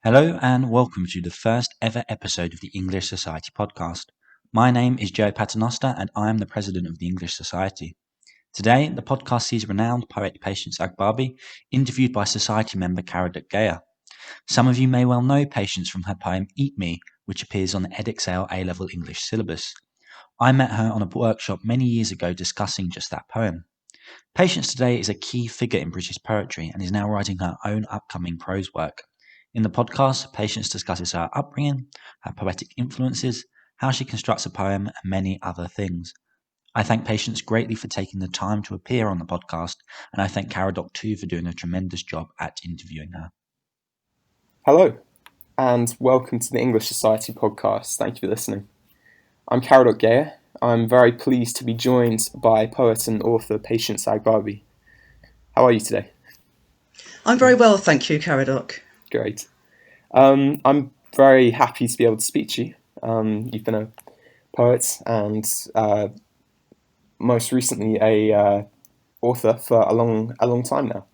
Hello and welcome to the first ever episode of the English Society podcast. My name is Joe Paternoster and I am the president of the English Society. Today, the podcast sees renowned poet Patience Agbabi interviewed by Society member Caradoc Gayer. Some of you may well know Patience from her poem Eat Me, which appears on the Edexcel A-level English syllabus. I met her on a workshop many years ago discussing just that poem. Patience today is a key figure in British poetry and is now writing her own upcoming prose work. In the podcast, Patience discusses her upbringing, her poetic influences, how she constructs a poem, and many other things. I thank Patience greatly for taking the time to appear on the podcast, and I thank Caradoc too for doing a tremendous job at interviewing her. Hello, and welcome to the English Society podcast. Thank you for listening. I'm Caradoc Gayer. I'm very pleased to be joined by poet and author Patience Agbabi. How are you today? I'm very well, thank you, Caradoc. Great. I'm very happy to be able to speak to you. You've been a poet and most recently a author for a long time now.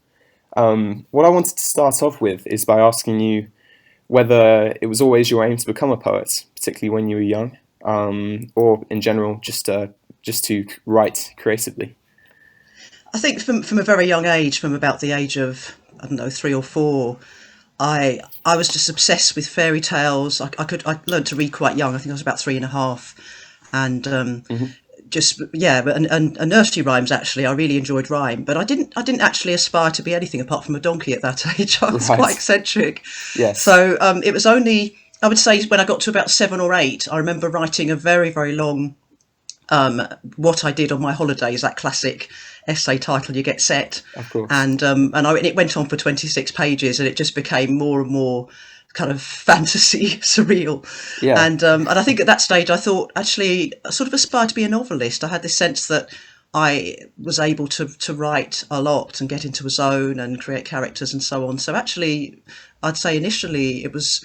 What I wanted to start off with is by asking you whether it was always your aim to become a poet, particularly when you were young, or in general, just to write creatively. I think from a very young age, from about the age of 3 or 4, I was just obsessed with fairy tales. I learned to read quite young. I think I was about 3.5, and and nursery rhymes. Actually, I really enjoyed rhyme, but I didn't actually aspire to be anything apart from a donkey at that age. I was quite eccentric. Yes. So it was only, I would say, when I got to about 7 or 8, I remember writing a very, very long what I did on my holidays, that classic essay title, You Get Set. Of course. And it went on for 26 pages, and it just became more and more kind of fantasy, surreal. Yeah. And I think at that stage I thought, actually, I sort of aspired to be a novelist. I had this sense that I was able to write a lot and get into a zone and create characters and so on. So actually, I'd say initially it was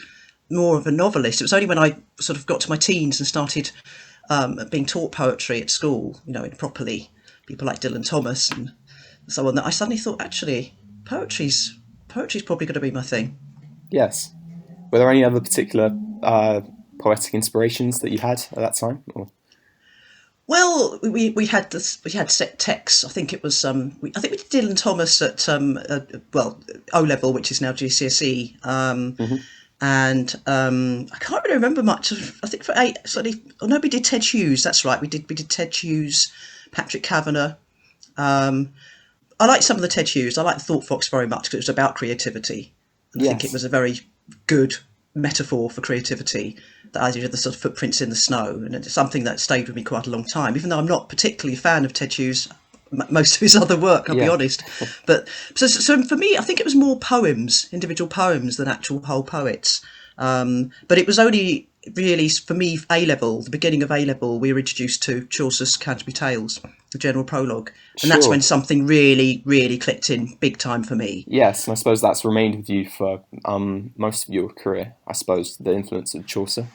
more of a novelist. It was only when I sort of got to my teens and started being taught poetry at school, properly, people like Dylan Thomas and so on, that I suddenly thought, actually, poetry's probably going to be my thing. Yes. Were there any other particular poetic inspirations that you had at that time? Or? Well, we had set texts. I think it was I think we did Dylan Thomas at O level, which is now GCSE. And I can't really remember much of. I think for 8, we did Ted Hughes. That's right, we did Ted Hughes, Patrick Kavanagh. I liked some of the Ted Hughes. I liked Thought Fox very much because it was about creativity, and I think it was a very good metaphor for creativity. The idea of the sort of footprints in the snow, and it's something that stayed with me quite a long time. Even though I'm not particularly a fan of Ted Hughes, most of his other work, I'll be honest. But so for me, I think it was more poems, individual poems, than actual whole poets. But it was only really, for me, A-level, the beginning of A-level, we were introduced to Chaucer's Canterbury Tales, the general prologue. And that's when something really, really clicked in big time for me. Yes, and I suppose that's remained with you for most of your career, I suppose, the influence of Chaucer.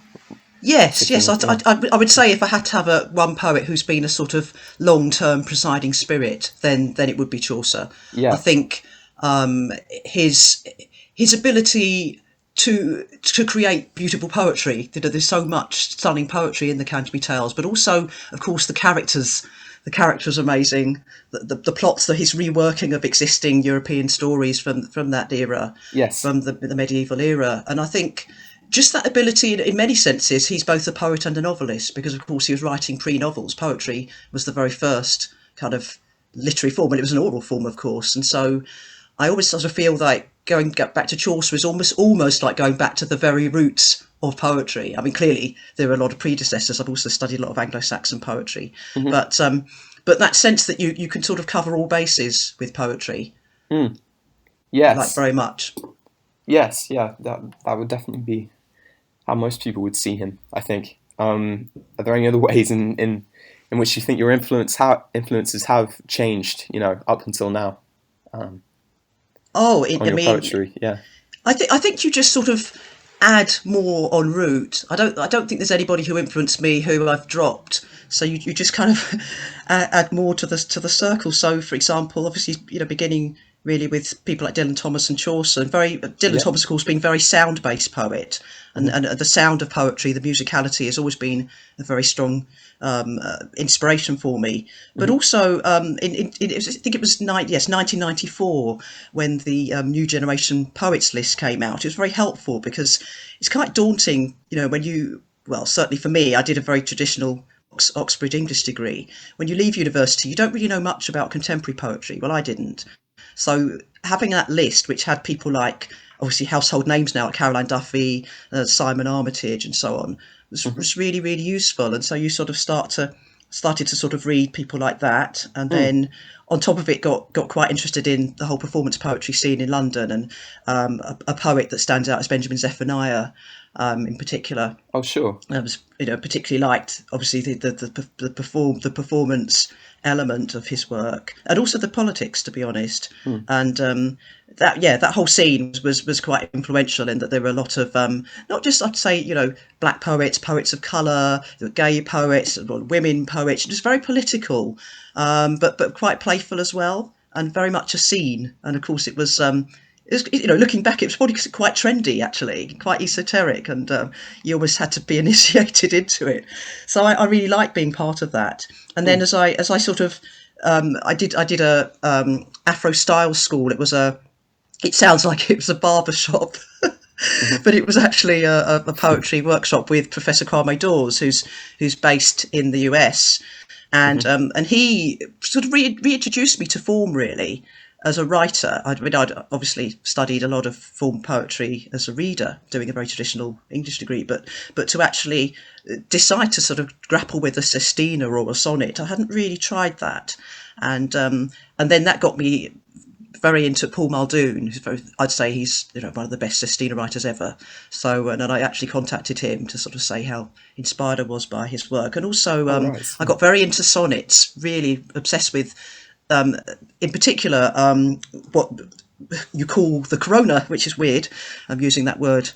Yes. I would say if I had to have one poet who's been a sort of long-term presiding spirit, then it would be Chaucer. Yeah. I think his ability to create beautiful poetry. There's so much stunning poetry in the Canterbury Tales, but also, of course, the characters. The characters are amazing. The plots, his reworking of existing European stories from that era, yes, from the medieval era, and I think. Just that ability, in many senses, he's both a poet and a novelist, because, of course, he was writing pre-novels. Poetry was the very first kind of literary form, and it was an oral form, of course. And so I always sort of feel like going back to Chaucer is almost like going back to the very roots of poetry. I mean, clearly, there are a lot of predecessors. I've also studied a lot of Anglo-Saxon poetry. Mm-hmm. But that sense that you can sort of cover all bases with poetry. Yes. I like very much. Yes, yeah, that would definitely be how most people would see him, I think. Are there any other ways in which you think your influences have changed, up until now? Poetry, yeah. I think you just sort of add more en route. I don't think there's anybody who influenced me who I've dropped. So you just kind of add more to the circle. So, for example, obviously, beginning really with people like Dylan Thomas and Chaucer, and Dylan Thomas, of course, being very sound-based poet, and the sound of poetry, the musicality, has always been a very strong inspiration for me. But also, I think it was 1994 when the New Generation Poets list came out. It was very helpful because it's quite daunting, when well, certainly for me, I did a very traditional Oxford English degree. When you leave university, you don't really know much about contemporary poetry. Well, I didn't. So having that list, which had people like, obviously household names now, like Caroline Duffy, Simon Armitage, and so on, was really, really useful. And so you sort of started to sort of read people like that, and then on top of it got quite interested in the whole performance poetry scene in London, and a poet that stands out is Benjamin Zephaniah, in particular. Oh, sure. I was, particularly liked, obviously, the performance element of his work, and also the politics, to be honest. And that whole scene was quite influential in that there were a lot of not just, I'd say, black poets, poets of colour, gay poets, women poets, just very political, but quite playful as well, and very much a scene. And of course, it was. Looking back, it was probably quite trendy, actually, quite esoteric, and you almost had to be initiated into it. So I really like being part of that. And then as I sort of, I did a Afro style school. It sounds like it was a barber shop, but it was actually a poetry workshop with Professor Kwame Dawes, who's based in the US, and he sort of reintroduced me to form, really, as a writer. I'd obviously studied a lot of form poetry as a reader, doing a very traditional English degree, but to actually decide to sort of grapple with a sestina or a sonnet, I hadn't really tried that, and then that got me very into Paul Muldoon. I'd say he's one of the best sestina writers ever. So and I actually contacted him to sort of say how inspired I was by his work, and also I got very into sonnets, really obsessed with. In particular, what you call the corona, which is weird. I'm using that word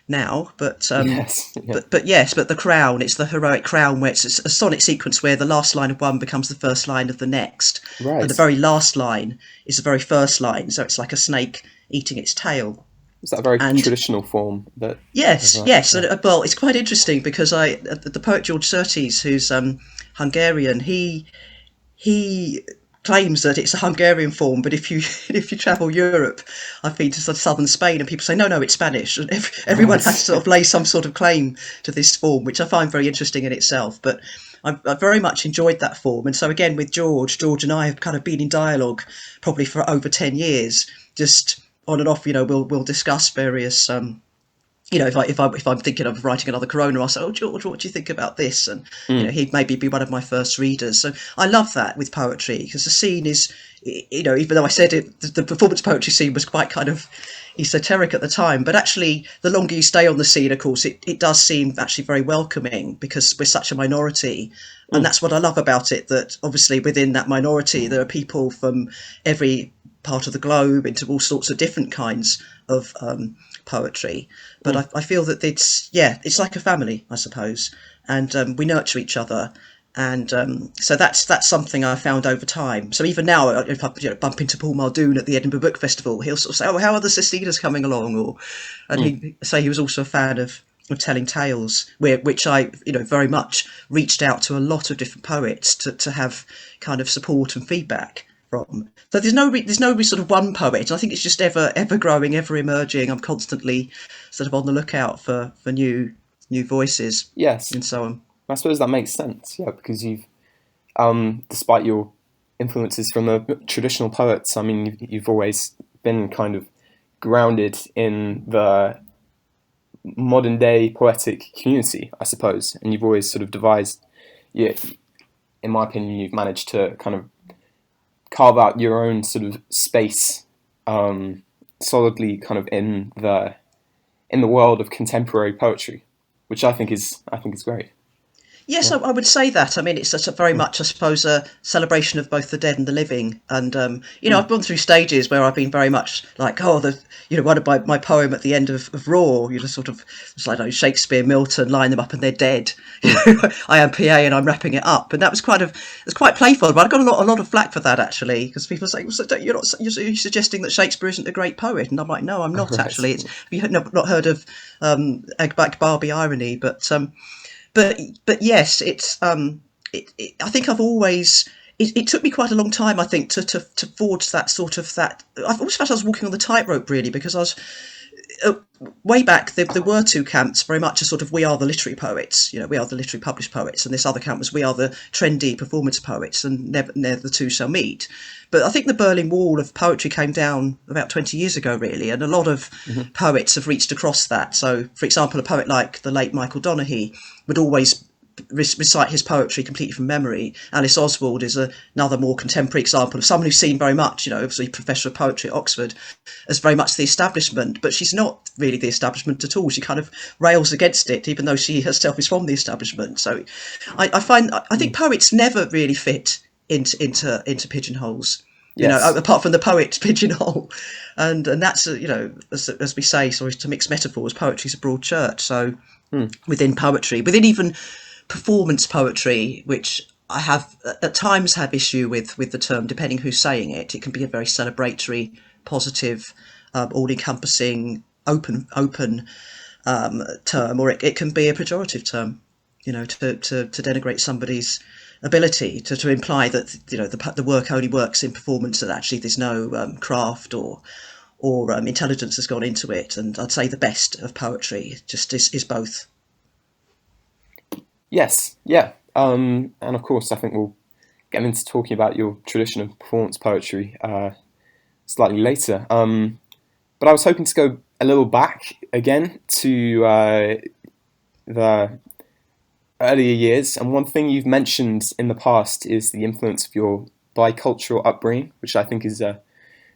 now, but but the crown. It's the heroic crown, where it's a sonnet sequence where the last line of one becomes the first line of the next, and the very last line is the very first line. So it's like a snake eating its tail. Is that a very traditional form? Yes. Well, it's quite interesting because the poet George Surtees, who's Hungarian, he claims that it's a Hungarian form, but if you travel Europe, I've been to sort of southern Spain, and people say no, it's Spanish, and everyone has to sort of lay some sort of claim to this form, which I find very interesting in itself. But I very much enjoyed that form, and so again with George and I have kind of been in dialogue probably for over 10 years, just on and off. We'll discuss various. If I'm thinking of writing another Corona, I'll say, "Oh, George, what do you think about this?" And he'd maybe be one of my first readers. So I love that with poetry, because the scene is, even though I said it, the performance poetry scene was quite kind of esoteric at the time, but actually, the longer you stay on the scene, of course, it does seem actually very welcoming, because we're such a minority, and that's what I love about it. That obviously within that minority, there are people from every part of the globe into all sorts of different kinds of poetry, but I feel that it's like a family, I suppose, and we nurture each other, and so that's something I found over time. So even now, if I bump into Paul Muldoon at the Edinburgh Book Festival, he'll sort of say, "Oh, how are the sestinas coming along?" And he say he was also a fan of telling tales, which I very much reached out to a lot of different poets to have kind of support and feedback from. So there's no sort of one poet. I think it's just ever growing, ever emerging. I'm constantly sort of on the lookout for new voices. Yes, and so on. I suppose that makes sense. Yeah, because you've, despite your influences from the traditional poets, I mean, you've always been kind of grounded in the modern day poetic community, I suppose, and you've always sort of devised. Yeah, in my opinion, you've managed to kind of carve out your own sort of space, solidly kind of in the world of contemporary poetry, which I think is great. Yes, I would say that. I mean, it's a very much, I suppose, a celebration of both the dead and the living. And, I've gone through stages where I've been very much like, one of my poem at the end of Raw, sort of, it's like, Shakespeare, Milton, line them up and they're dead. I am PA and I'm wrapping it up. And that was it's quite playful, but I got a lot of flack for that, actually, because people say, well, so you're suggesting that Shakespeare isn't a great poet. And I'm like, no, I'm not, Right. actually. Have you not heard of Agbabi irony? But yes, it's I think I've always. It took me quite a long time, I think, to forge that sort of that. I've always felt I was walking on the tightrope, really, because I was way back. There were two camps, very much a sort of we are the literary poets, we are the literary published poets, and this other camp was we are the trendy performance poets, and never the two shall meet. But I think the Berlin Wall of poetry came down about 20 years ago, really, and a lot of poets have reached across that. So, for example, a poet like the late Michael Donaghy would always recite his poetry completely from memory. Alice Oswald is another more contemporary example of someone who's seen very much, obviously professor of poetry at Oxford, as very much the establishment, but she's not really the establishment at all. She kind of rails against it, even though she herself is from the establishment. So I think poets never really fit into pigeonholes. Yes. Apart from the poet pigeonhole, and that's as we say, sorry to mix metaphors, poetry's a broad church. So within poetry, within even performance poetry, which I have at times have issue with the term, depending who's saying it. It can be a very celebratory, positive, all-encompassing, open term, or it can be a pejorative term. To denigrate somebody's ability, to imply that the work only works in performance, that actually there's no craft or intelligence has gone into it. And I'd say the best of poetry just is both. Yes. Yeah. And of course, I think we'll get into talking about your tradition of performance poetry slightly later. But I was hoping to go a little back again to the earlier years. And one thing you've mentioned in the past is the influence of your bicultural upbringing, which I think is a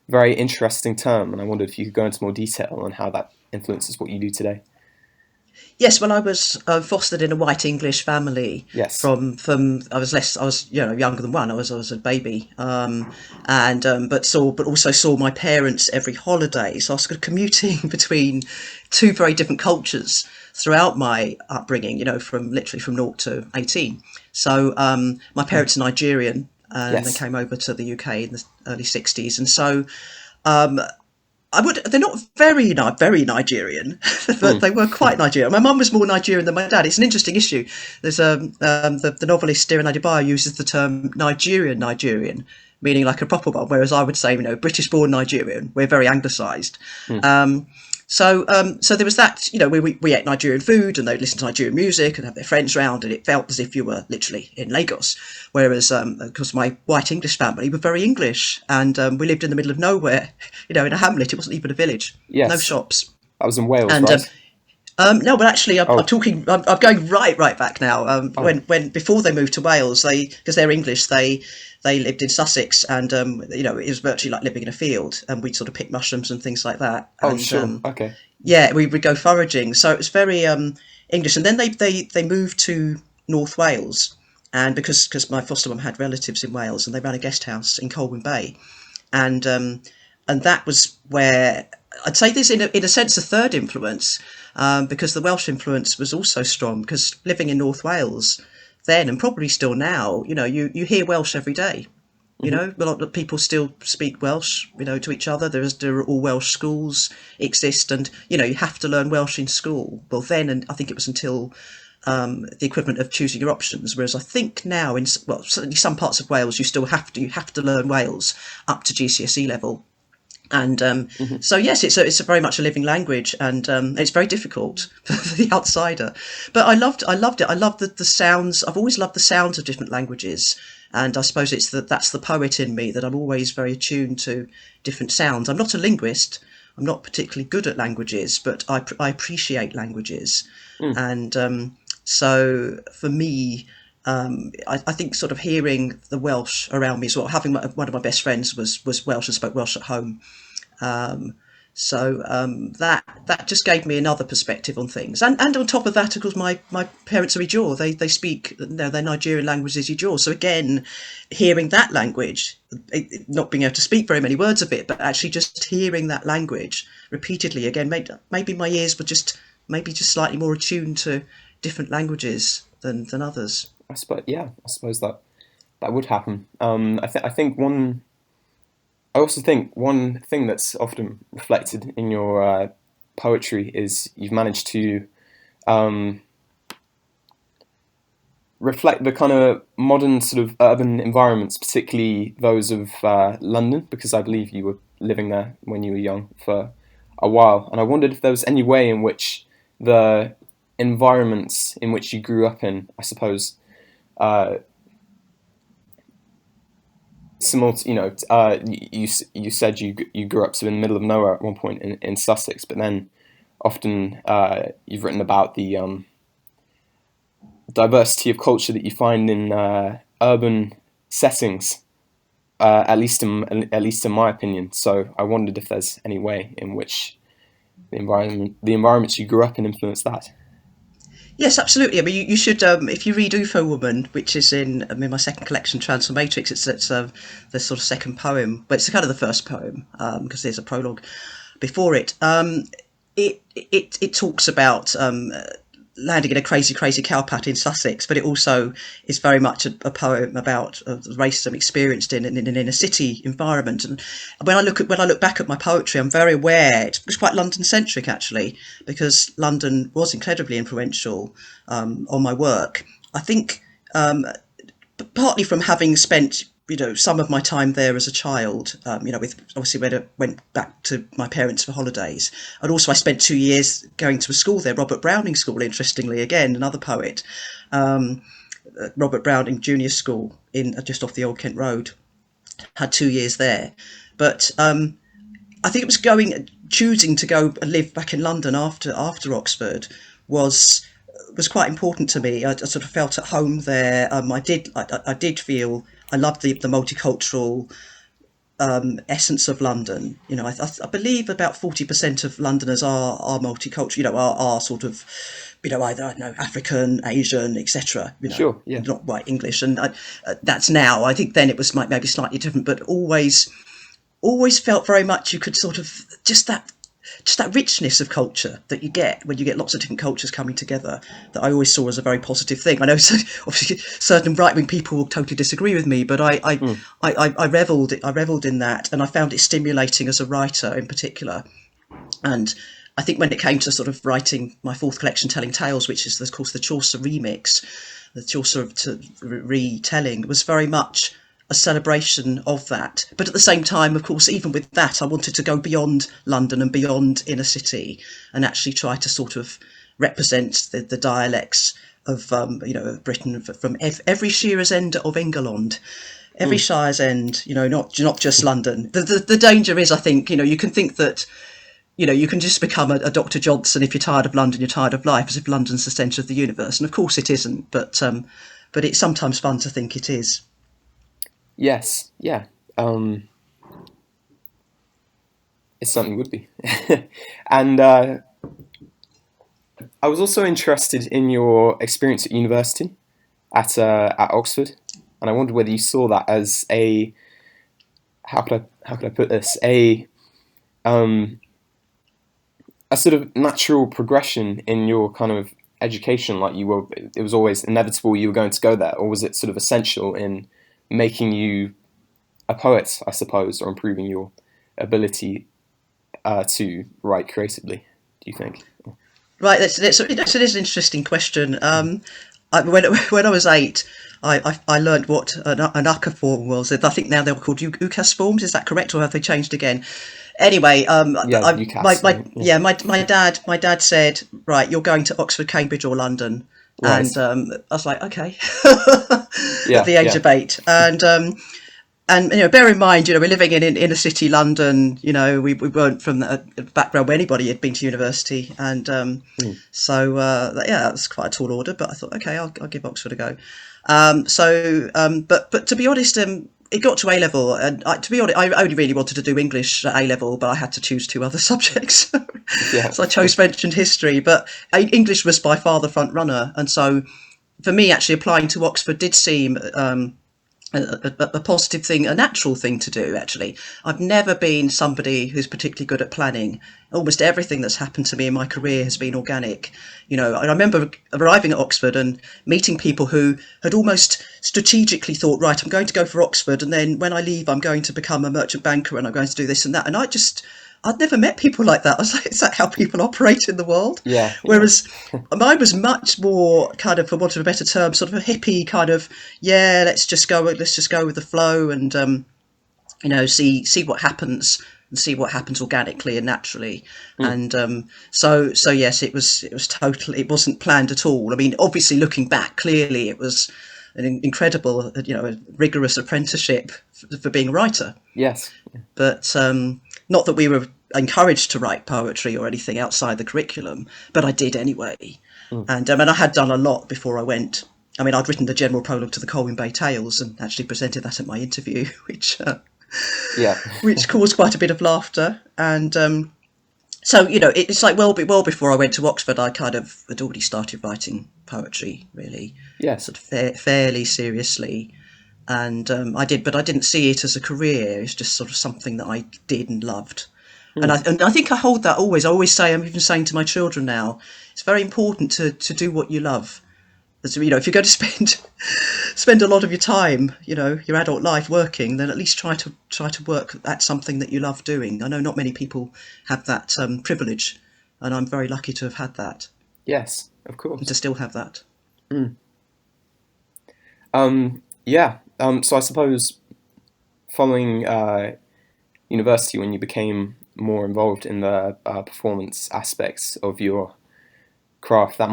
very interesting term. And I wondered if you could go into more detail on how that influences what you do today. Yes, well, I was fostered in a white English family. Yes. From I was younger than one. I was a baby, but also saw my parents every holiday. So I was sort of commuting between two very different cultures throughout my upbringing. From literally from 0 to 18. So my parents are Nigerian, and Yes. they came over to the UK in the early 60s, and so. They're not very Nigerian, but they were quite Nigerian. My mum was more Nigerian than my dad. It's an interesting issue. There's the novelist Stephen Adebayo uses the term Nigerian, meaning like a proper one, whereas I would say, British-born Nigerian. We're very anglicised. So there was that, we ate Nigerian food and they'd listen to Nigerian music and have their friends round, and it felt as if you were literally in Lagos. Whereas, of course, my white English family were very English, and we lived in the middle of nowhere, in a hamlet. It wasn't even a village. Yes. No shops. That was in Wales, And right? no, but actually, I'm going right back now. When before they moved to Wales, because they're English, they lived in Sussex, and it was virtually like living in a field, and we'd sort of pick mushrooms and things like that. Oh, sure. Okay. Yeah, we would go foraging, so it was very English. And then they moved to North Wales, and because my foster mum had relatives in Wales, and they ran a guest house in Colwyn Bay, and that was where I'd say there's in a sense a third influence. Because the Welsh influence was also strong, because living in North Wales then, and probably still now, you hear Welsh every day. A lot of people still speak Welsh, to each other. There are all Welsh schools exist, and, you have to learn Welsh in school. Well, then, and I think it was until the equivalent of choosing your options, whereas I think now, certainly some parts of Wales, you have to learn Wales up to GCSE level. And so yes, it's a very much a living language, and it's very difficult for the outsider. But I loved it. I loved the sounds. I've always loved the sounds of different languages, and I suppose that's the poet in me, that I'm always very attuned to different sounds. I'm not a linguist. I'm not particularly good at languages, but I appreciate languages, and so for me. I think sort of hearing the Welsh around me as well. Having one of my best friends was Welsh and spoke Welsh at home. So that just gave me another perspective on things, and on top of that, of course, my parents are Ijaw. They speak, their Nigerian language is Ijaw. So again, hearing that language, not being able to speak very many words of it, but actually just hearing that language repeatedly again, maybe my ears were just slightly more attuned to different languages than others. I suppose that would happen. I think one. I also think one thing that's often reflected in your poetry is you've managed to um, reflect the kind of modern sort of urban environments, particularly those of London, because I believe you were living there when you were young for a while. And I wondered if there was any way in which the environments in which you grew up in, I suppose, uh, you said you grew up in the middle of nowhere at one point in Sussex, but then often you've written about the diversity of culture that you find in urban settings, at least in my opinion. So I wondered if there's any way in which the environments you grew up in influence that. Yes, absolutely. I mean, you should, if you read UFO Woman, which is in my second collection, Transformatrix. It's the sort of second poem, but it's kind of the first poem because there's a prologue before it. It talks about landing in a crazy cowpat in Sussex, but it also is very much a poem about racism experienced in an inner city environment. And when I look back at my poetry, I'm very aware it's quite London centric actually, because London was incredibly influential on my work. I think partly from having spent some of my time there as a child, with obviously when I went back to my parents for holidays, and also I spent 2 years going to a school there, Robert Browning School, interestingly, again another poet, Robert Browning Junior School in just off the Old Kent Road. Had 2 years there, but I think it was choosing to go and live back in London after Oxford was quite important to me. I sort of felt at home there. I did feel I loved the multicultural essence of London. I believe about 40% of Londoners are multicultural. Are sort of either I don't know African, Asian, etc. Sure, yeah. Not white English, and that's now. I think then it was maybe slightly different, but always felt very much you could sort of just that richness of culture that you get when you get lots of different cultures coming together, that I always saw as a very positive thing. I know obviously certain right-wing people will totally disagree with me, but I revelled in that, and I found it stimulating as a writer in particular. And I think when it came to sort of writing my fourth collection, Telling Tales, which is of course the Chaucer remix, the Chaucer retelling, was very much a celebration of that. But at the same time, of course, even with that, I wanted to go beyond London and beyond inner city and actually try to sort of represent the dialects of Britain from every shearer's end of England, every shire's end, not just London. The danger is, I think, you can think that you can just become a Dr. Johnson if you're tired of London, you're tired of life, as if London's the centre of the universe. And of course it isn't, but it's sometimes fun to think it is. Yes, yeah. It certainly would be. And I was also interested in your experience at university at Oxford, and I wondered whether you saw that as how could I put this, a sort of natural progression in your kind of education, like it was always inevitable you were going to go there, or was it sort of essential in making you a poet, I suppose, or improving your ability to write creatively, do you think? Right, that's an interesting question. When I was 8, I learned what an UCA form was. I think now they're called UCAS forms. Is that correct, or have they changed again? Anyway, my dad said, right, you're going to Oxford, Cambridge, or London, Right. and I was like, okay, at the age of 8, and bear in mind, we're living in inner city London. We weren't from a background where anybody had been to university, and so that was quite a tall order. But I thought, okay, I'll give Oxford a go. But to be honest, it got to A level, and to be honest, I only really wanted to do English at A level, but I had to choose 2 other subjects. Yeah. So I chose French and history, but English was by far the front runner. And so for me, actually applying to Oxford did seem a positive thing, a natural thing to do, actually. I've never been somebody who's particularly good at planning. Almost everything that's happened to me in my career has been organic. I remember arriving at Oxford and meeting people who had almost strategically thought, right, I'm going to go for Oxford, and then when I leave, I'm going to become a merchant banker and I'm going to do this and that. And I'd never met people like that. I was like, is that how people operate in the world? Yeah. Whereas mine was much more kind of, for want of a better term, sort of a hippie kind of, yeah, let's just go with the flow and, see what happens and see what happens organically and naturally. And so yes, it was totally, it wasn't planned at all. I mean, obviously looking back, clearly it was an incredible, a rigorous apprenticeship for being a writer. Yes. But not that we were encouraged to write poetry or anything outside the curriculum, but I did anyway. And I had done a lot before I went. I mean, I'd written the general prologue to the Colwyn Bay Tales and actually presented that at my interview, which caused quite a bit of laughter. And so, it's like well before I went to Oxford, I kind of had already started writing poetry, really, Yes. sort of fairly seriously. And I didn't see it as a career. It's just sort of something that I did and loved. And I think I hold that always. I always say, I'm even saying to my children now, it's very important to do what you love. As, if you're going to spend a lot of your time, your adult life working, then at least try to work at something that you love doing. I know not many people have that privilege, and I'm very lucky to have had that. Yes, of course. And to still have that. Yeah. So I suppose following university, when you became more involved in the performance aspects of your craft, that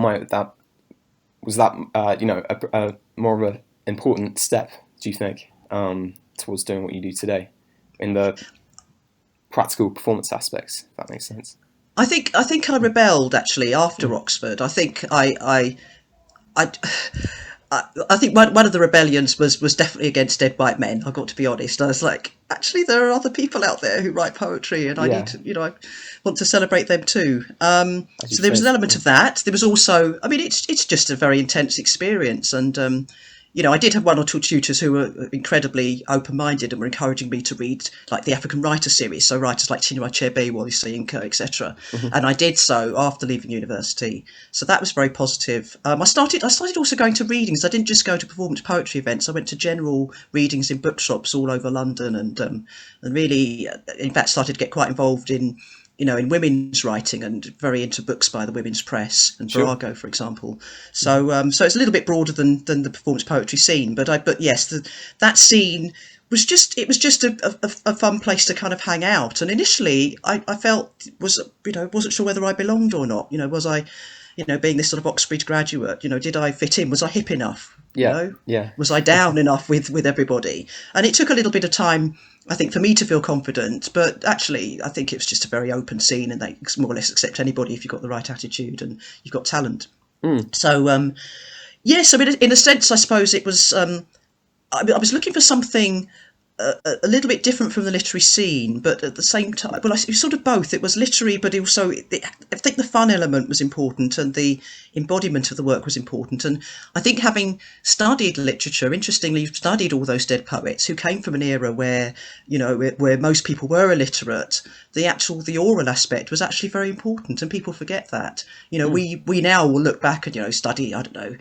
was a more of an important step, do you think, towards doing what you do today in the practical performance aspects, if that makes sense? I think I rebelled actually after Oxford. I think I think one of the rebellions was definitely against Dead White Men. I've got to be honest. I was like, actually, there are other people out there who write poetry, and I need to, I want to celebrate them too. So there was an element of that. There was also, I mean, it's just a very intense experience, and I did have 1 or 2 tutors who were incredibly open-minded and were encouraging me to read like the African Writer series, so writers like Chinua Achebe, Wole Soyinka, etc. And I did so after leaving university, so that was very positive. I started also going to readings. I didn't just go to performance poetry events. I went to general readings in bookshops all over London, and really, in fact, started to get quite involved in women's writing and very into books by the women's press and Virago, for example. So it's a little bit broader than the performance poetry scene. But yes, that scene was just a fun place to kind of hang out. And initially, I felt wasn't sure whether I belonged or not. Was I, being this sort of Oxbridge graduate, did I fit in? Was I hip enough? Was I down enough with everybody? And it took a little bit of time, I think, for me to feel confident, but actually I think it was just a very open scene, and they more or less accept anybody if you've got the right attitude and you've got talent. So yes, I mean, in a sense, I suppose it was I was looking for something a little bit different from the literary scene, but at the same time, well, it was sort of both. It was literary, but also I think the fun element was important and the embodiment of the work was important. And I think, having studied literature, interestingly, studied all those dead poets who came from an era where where most people were illiterate, the oral aspect was actually very important, and people forget that. We now will look back and study, I don't know,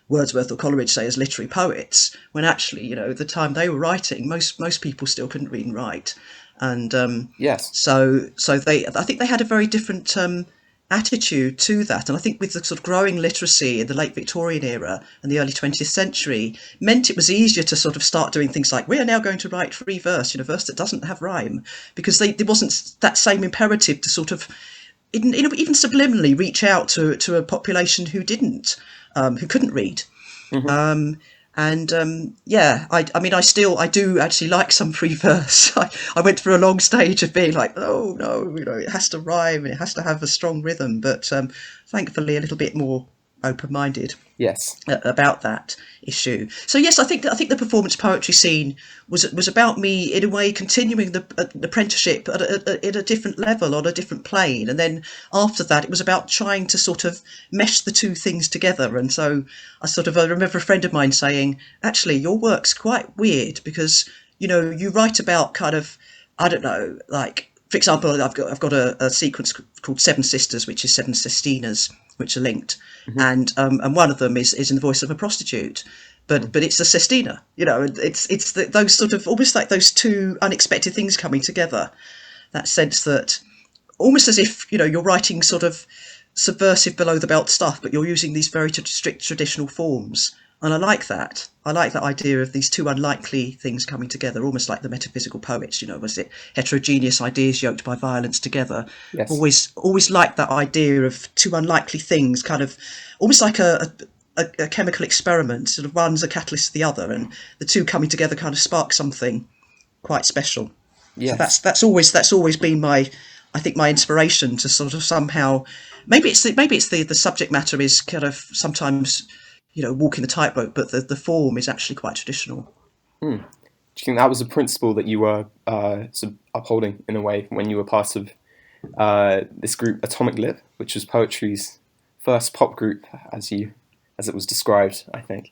Wordsworth or Coleridge, say, as literary poets, when actually, the time they were writing, most people still couldn't read and write. And yes, so I think they had a very different attitude to that. And I think with the sort of growing literacy in the late Victorian era and the early 20th century, meant it was easier to sort of start doing things like, we are now going to write free verse, verse that doesn't have rhyme, because there wasn't that same imperative to sort of, even subliminally, reach out to a population who didn't. Who couldn't read. I mean, I do actually like some free verse. I went through a long stage of being like, oh no, it has to rhyme and it has to have a strong rhythm, but thankfully a little bit more open-minded Yes. about that issue. So yes, I think the performance poetry scene was about me in a way continuing the apprenticeship at a different level, on a different plane, and then after that it was about trying to sort of mesh the two things together. And so I remember a friend of mine saying, actually your work's quite weird, because you write about kind of, I don't know, like, for example, I've got a sequence called Seven Sisters, which is seven sestinas, which are linked, and one of them is in the voice of a prostitute, but it's a sestina. It's those sort of, almost like those two unexpected things coming together. That sense that, almost as if you're writing sort of subversive below the belt stuff, but you're using these very strict traditional forms. And I like that. I like that idea of these two unlikely things coming together, almost like the metaphysical poets. Was it heterogeneous ideas yoked by violence together? Yes. Always liked that idea of two unlikely things, kind of almost like a chemical experiment. Sort of one's a catalyst to the other, and the two coming together kind of spark something quite special. Yes. So that's always been my inspiration to sort of somehow, maybe it's the subject matter is kind of sometimes walking the tightrope, but the form is actually quite traditional. Do you think that was a principle that you were sort of upholding in a way when you were part of this group Atomic Lib, which was poetry's first pop group, as it was described, I think?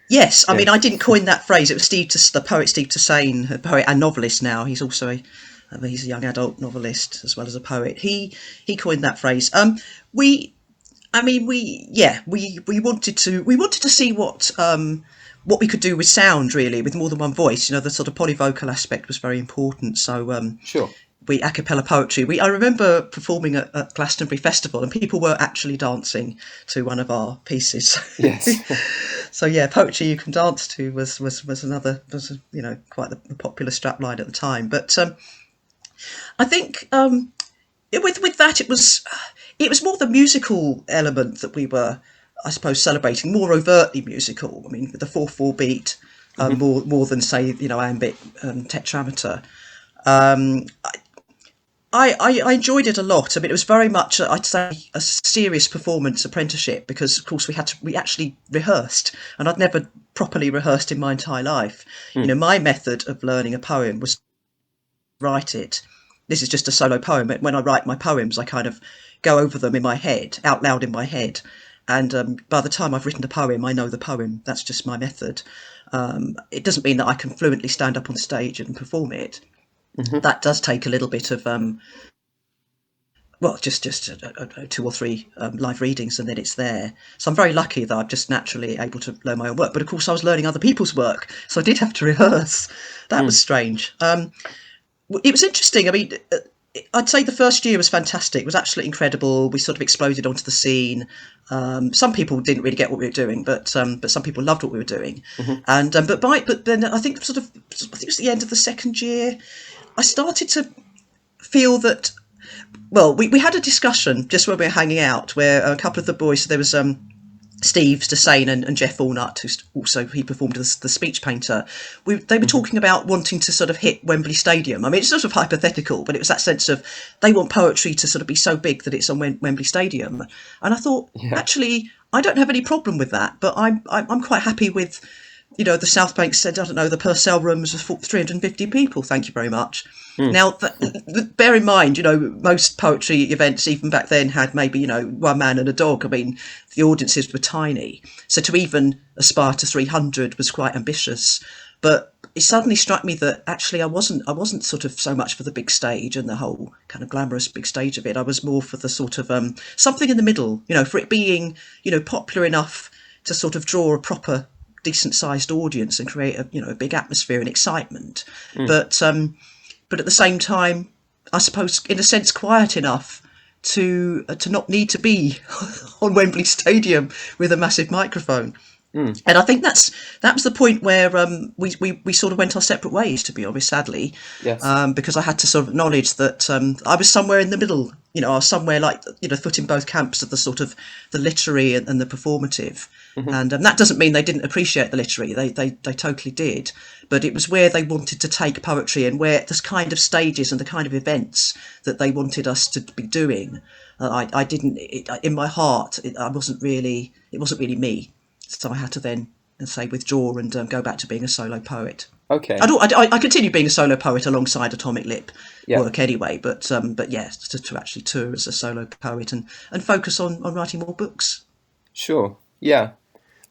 Yes, I mean, I didn't coin that phrase. It was the poet Steve Tusain, a poet and novelist now. He's also he's a young adult novelist as well as a poet. He coined that phrase. We wanted to see what we could do with sound, really, with more than one voice. The sort of polyvocal aspect was very important. So Sure. We a cappella poetry. I remember performing at Glastonbury Festival, and people were actually dancing to one of our pieces. Yes. So yeah, poetry you can dance to was quite the popular strapline at the time. But I think with that it was more the musical element that we were, I suppose, celebrating, more overtly musical. I mean, with the 4/4 beat, more than, say, iambic tetrameter. I enjoyed it a lot. I mean, it was very much, I'd say, a serious performance apprenticeship, because, of course, we actually rehearsed, and I'd never properly rehearsed in my entire life. My method of learning a poem was to write it. This is just a solo poem, but when I write my poems, I kind of go over them in my head, out loud in my head. And by the time I've written the poem, I know the poem. That's just my method. It doesn't mean that I can fluently stand up on stage and perform it. That does take a little bit of, just 2 or 3 live readings, and then it's there. So I'm very lucky that I'm just naturally able to learn my own work. But of course, I was learning other people's work, so I did have to rehearse. That was strange. It was interesting. I mean, I'd say the first year was fantastic. It was absolutely incredible. We sort of exploded onto the scene. Some people didn't really get what we were doing, but some people loved what we were doing. And but then I think it was the end of the second year, I started to feel that. Well, we had a discussion just when we were hanging out, where a couple of the boys, so there was Steve Tusain and Jeff Allnut, he performed as the speech painter. They were talking about wanting to sort of hit Wembley Stadium. I mean, it's sort of hypothetical, but it was that sense of they want poetry to sort of be so big that it's on Wembley Stadium. And I thought, actually, I don't have any problem with that, but I'm quite happy with, the South Bank said, I don't know, the Purcell rooms was for 350 people. Thank you very much. Now, bear in mind, most poetry events, even back then, had maybe, one man and a dog. I mean, the audiences were tiny. So to even aspire to 300 was quite ambitious. But it suddenly struck me that actually I wasn't sort of so much for the big stage and the whole kind of glamorous big stage of it. I was more for the sort of something in the middle, for it being, popular enough to sort of draw a proper decent-sized audience and create a big atmosphere and excitement. But at the same time, I suppose, in a sense, quiet enough to not need to be on Wembley Stadium with a massive microphone. And I think that was the point where we sort of went our separate ways, to be honest, sadly. Yes. Because I had to sort of acknowledge that I was somewhere in the middle are somewhere like, foot in both camps of the sort of the literary and the performative. And that doesn't mean they didn't appreciate the literary. They totally did. But it was where they wanted to take poetry, and where this kind of stages and the kind of events that they wanted us to be doing. I didn't, in my heart, it wasn't really me. So I had to then, say, withdraw and go back to being a solo poet. Okay. I continued being a solo poet alongside Atomic Lip work anyway, but yes, to actually tour as a solo poet and focus on writing more books. Sure. Yeah.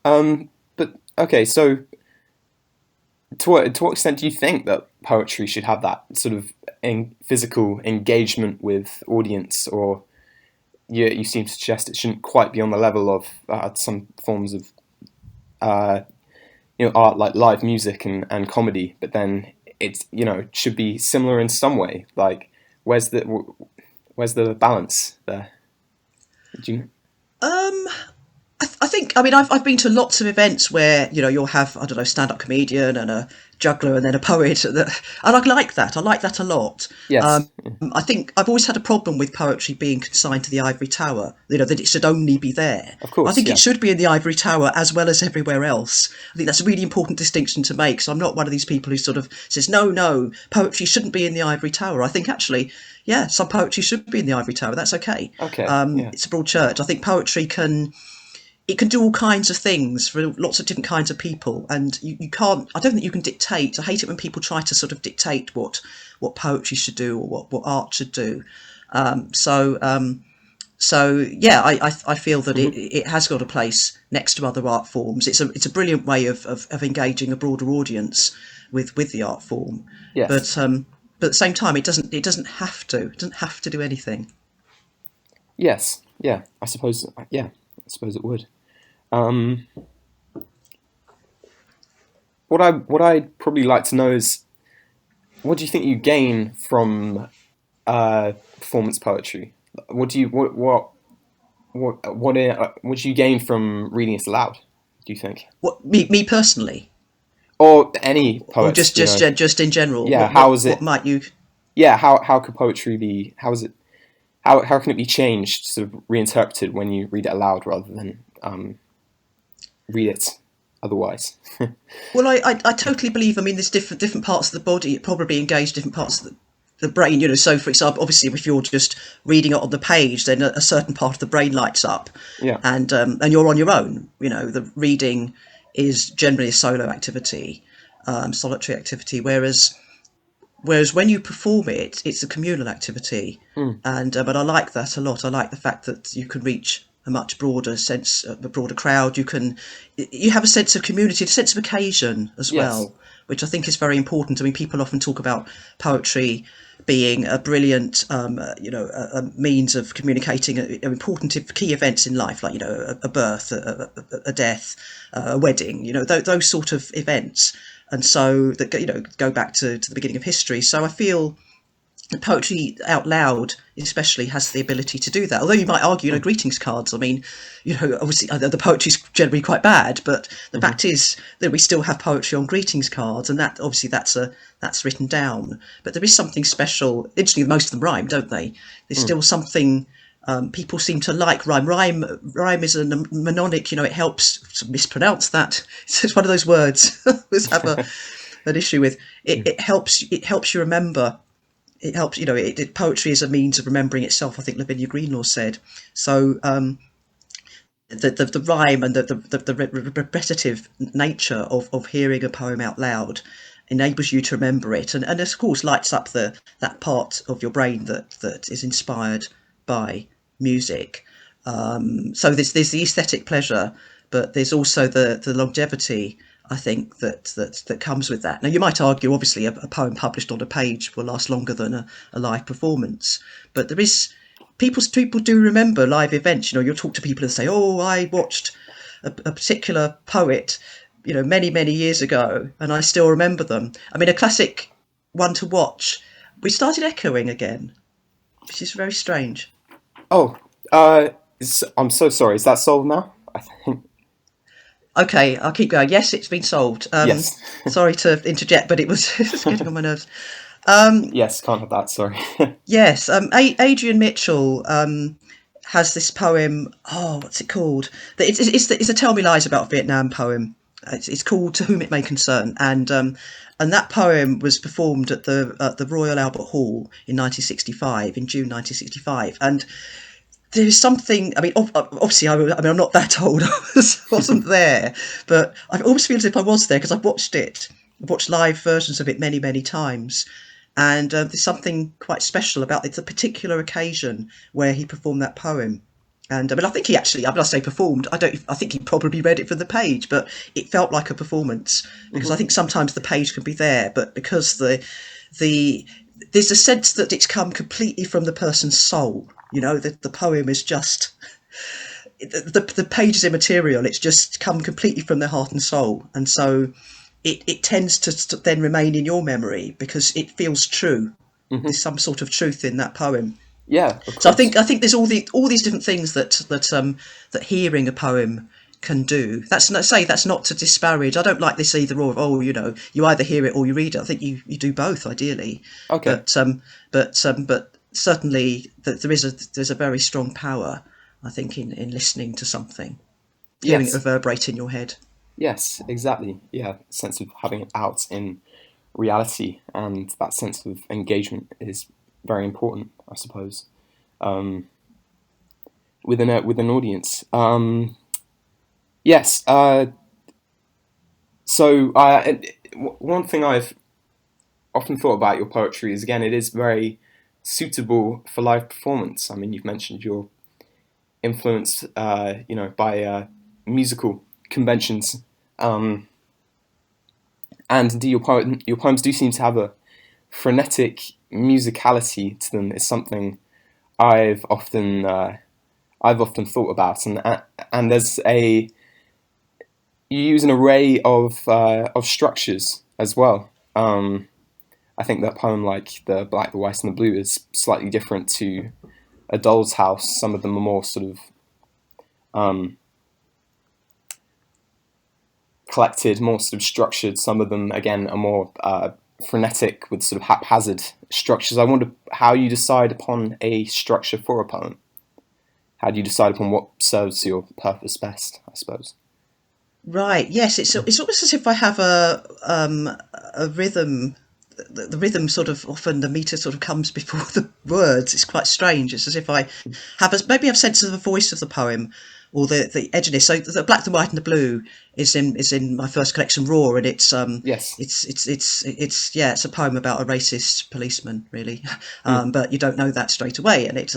But okay, so to what extent do you think that poetry should have that sort of physical engagement with audience, or you seem to suggest it shouldn't quite be on the level of some forms of art like live music and comedy, but then it's should be similar in some way. Like, where's the balance there? Do you know? I think, I've been to lots of events where, you'll have, I don't know, stand-up comedian and a juggler and then a poet. And I like that. I like that a lot. Yes. I think I've always had a problem with poetry being consigned to the ivory tower, that it should only be there. Of course, I think it should be in the ivory tower as well as everywhere else. I think that's a really important distinction to make. So I'm not one of these people who sort of says, no, poetry shouldn't be in the ivory tower. I think actually, yeah, some poetry should be in the ivory tower. That's okay. Okay. It's a broad church. I think poetry can do all kinds of things for lots of different kinds of people, and you can't. I don't think you can dictate. I hate it when people try to sort of dictate what poetry should do or what art should do. So yeah, I feel that it has got a place next to other art forms. It's a brilliant way of engaging a broader audience with the art form. Yes. But at the same time, it doesn't have to. It doesn't have to do anything. Yes. Yeah. I suppose. Yeah. I suppose it would. What I'd probably like to know is, what do you think you gain from performance poetry? What do you gain from reading it aloud? Do you think? What me personally, or any poet, or just in general? Yeah. How is it? What might you? Yeah. How could poetry be? How is it? How can it be changed, sort of reinterpreted when you read it aloud rather than read it otherwise? Well, I totally believe. There's different parts of the body probably engage different parts of the brain. So, for example, obviously, if you're just reading it on the page, then a certain part of the brain lights up. Yeah. And you're on your own. The reading is generally a solo activity, solitary activity, whereas when you perform it, it's a communal activity. And but I like that a lot. I like the fact that you can reach a much broader sense, a broader crowd. You have a sense of community, a sense of occasion as well, which I think is very important. People often talk about poetry being a brilliant, a means of communicating important key events in life, like a birth, a death, a wedding, those sort of events. And so that go back to the beginning of history. So I feel that poetry out loud especially has the ability to do that. Although you might argue, greetings cards. Obviously the poetry's generally quite bad, but the fact is that we still have poetry on greetings cards, and that obviously that's written down. But there is something special. Interestingly, most of them rhyme, don't they? There's still something. People seem to like rhyme. Rhyme is a mnemonic. It helps to mispronounce that. It's one of those words I always have an issue with. It helps you remember. It helps. Poetry is a means of remembering itself, I think Lavinia Greenlaw said. So the rhyme and the repetitive nature of hearing a poem out loud enables you to remember it, and of course lights up that part of your brain that is inspired by music. So there's the aesthetic pleasure, but there's also the longevity, I think, that comes with that. Now, you might argue, obviously, a poem published on a page will last longer than a live performance, but there is people do remember live events. You'll talk to people and say, "Oh, I watched a particular poet, many years ago, and I still remember them." A classic one to watch. We started echoing again, which is very strange. Oh, I'm so sorry. Is that solved now? I think. Okay, I'll keep going. Yes, it's been solved. Yes. Sorry to interject, but it was getting on my nerves. Yes, can't have that. Sorry. Yes, Adrian Mitchell has this poem. Oh, what's it called? It's a Tell Me Lies about Vietnam poem. It's called To Whom It May Concern, and that poem was performed at the Royal Albert Hall in 1965, in June 1965, and there is something. I mean, obviously, I'm not that old. Wasn't there, but I always feel as if I was there because I've watched it. I've watched live versions of it many, many times, and there's something quite special about it. It's a particular occasion where he performed that poem. And I mean, I think he actually, I say performed, I think he probably read it from the page, but it felt like a performance because I think sometimes the page can be there, but because the there's a sense that it's come completely from the person's soul. You know, the poem is just, the page is immaterial. It's just come completely from their heart and soul. And so it tends to then remain in your memory because it feels true. There's some sort of truth in that poem. Yeah, of So course. I think there's all these different things that hearing a poem can do. That's not to disparage. I don't like this either or. Oh, you know, you either hear it or you read it. I think you do both ideally. Okay. But certainly there's a very strong power, I think, in listening to something, hearing it Yes. reverberate in your head. Yes, exactly. Yeah, sense of having it out in reality, and that sense of engagement is very important, I suppose, with an audience. Yes. So one thing I've often thought about your poetry is, again, it is very suitable for live performance. I mean, you've mentioned your influence, by musical conventions. And indeed, your poems do seem to have a frenetic musicality to them. Is something I've often thought about, and you use an array of structures as well. I think that poem, like the Black, the White, and the Blue, is slightly different to A Doll's House. Some of them are more sort of collected, more sort of structured. Some of them, again, are more frenetic with sort of haphazard structures. I wonder how you decide upon a structure for a poem. How do you decide upon what serves your purpose best, I suppose? Right. Yes. It's almost as if I have a rhythm. The rhythm sort of, often the meter sort of comes before the words. It's quite strange. It's as if I have maybe have sense of the voice of the poem or the edginess. So the Black, the White, and the Blue is in my first collection, Raw, and Yes. it's a poem about a racist policeman, really, but you don't know that straight away, and it's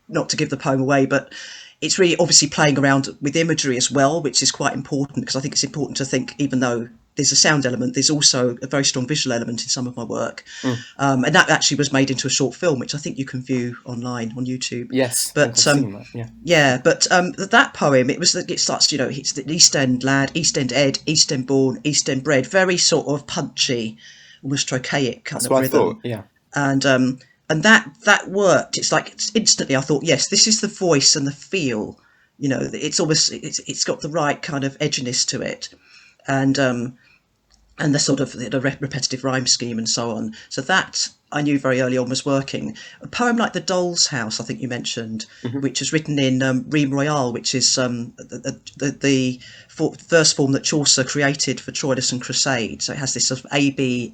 not to give the poem away, but it's really obviously playing around with imagery as well, which is quite important because I think it's important to think, even though there's a sound element, there's also a very strong visual element in some of my work. And that actually was made into a short film, which I think you can view online on YouTube. Yes, But I've seen that. Yeah. yeah, but that poem, it starts, it's the East End lad, East End Ed, East End born, East End bred, very sort of punchy, almost trochaic kind That's of what I rhythm. thought. Yeah. And that worked. It's like instantly I thought, yes, this is the voice and the feel. You know, it's got the right kind of edginess to it, and the sort of the repetitive rhyme scheme and so on. So that I knew very early on was working. A poem like The Doll's House, I think you mentioned, which was written in Rime Royale, which is the verse form that Chaucer created for Troilus and Crusade. So it has this sort of A B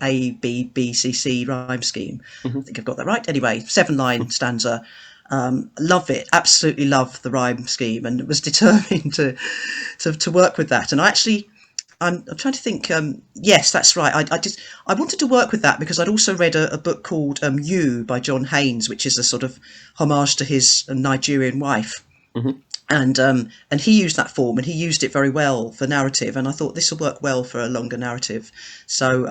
B C C rhyme scheme. I think I've got that right. Anyway, 7-line stanza. Love it, absolutely love the rhyme scheme, and was determined to work with that. And I'm trying to think. Yes, that's right. I wanted to work with that because I'd also read a book called You by John Haynes, which is a sort of homage to his Nigerian wife. And he used that form, and he used it very well for narrative. And I thought this will work well for a longer narrative. So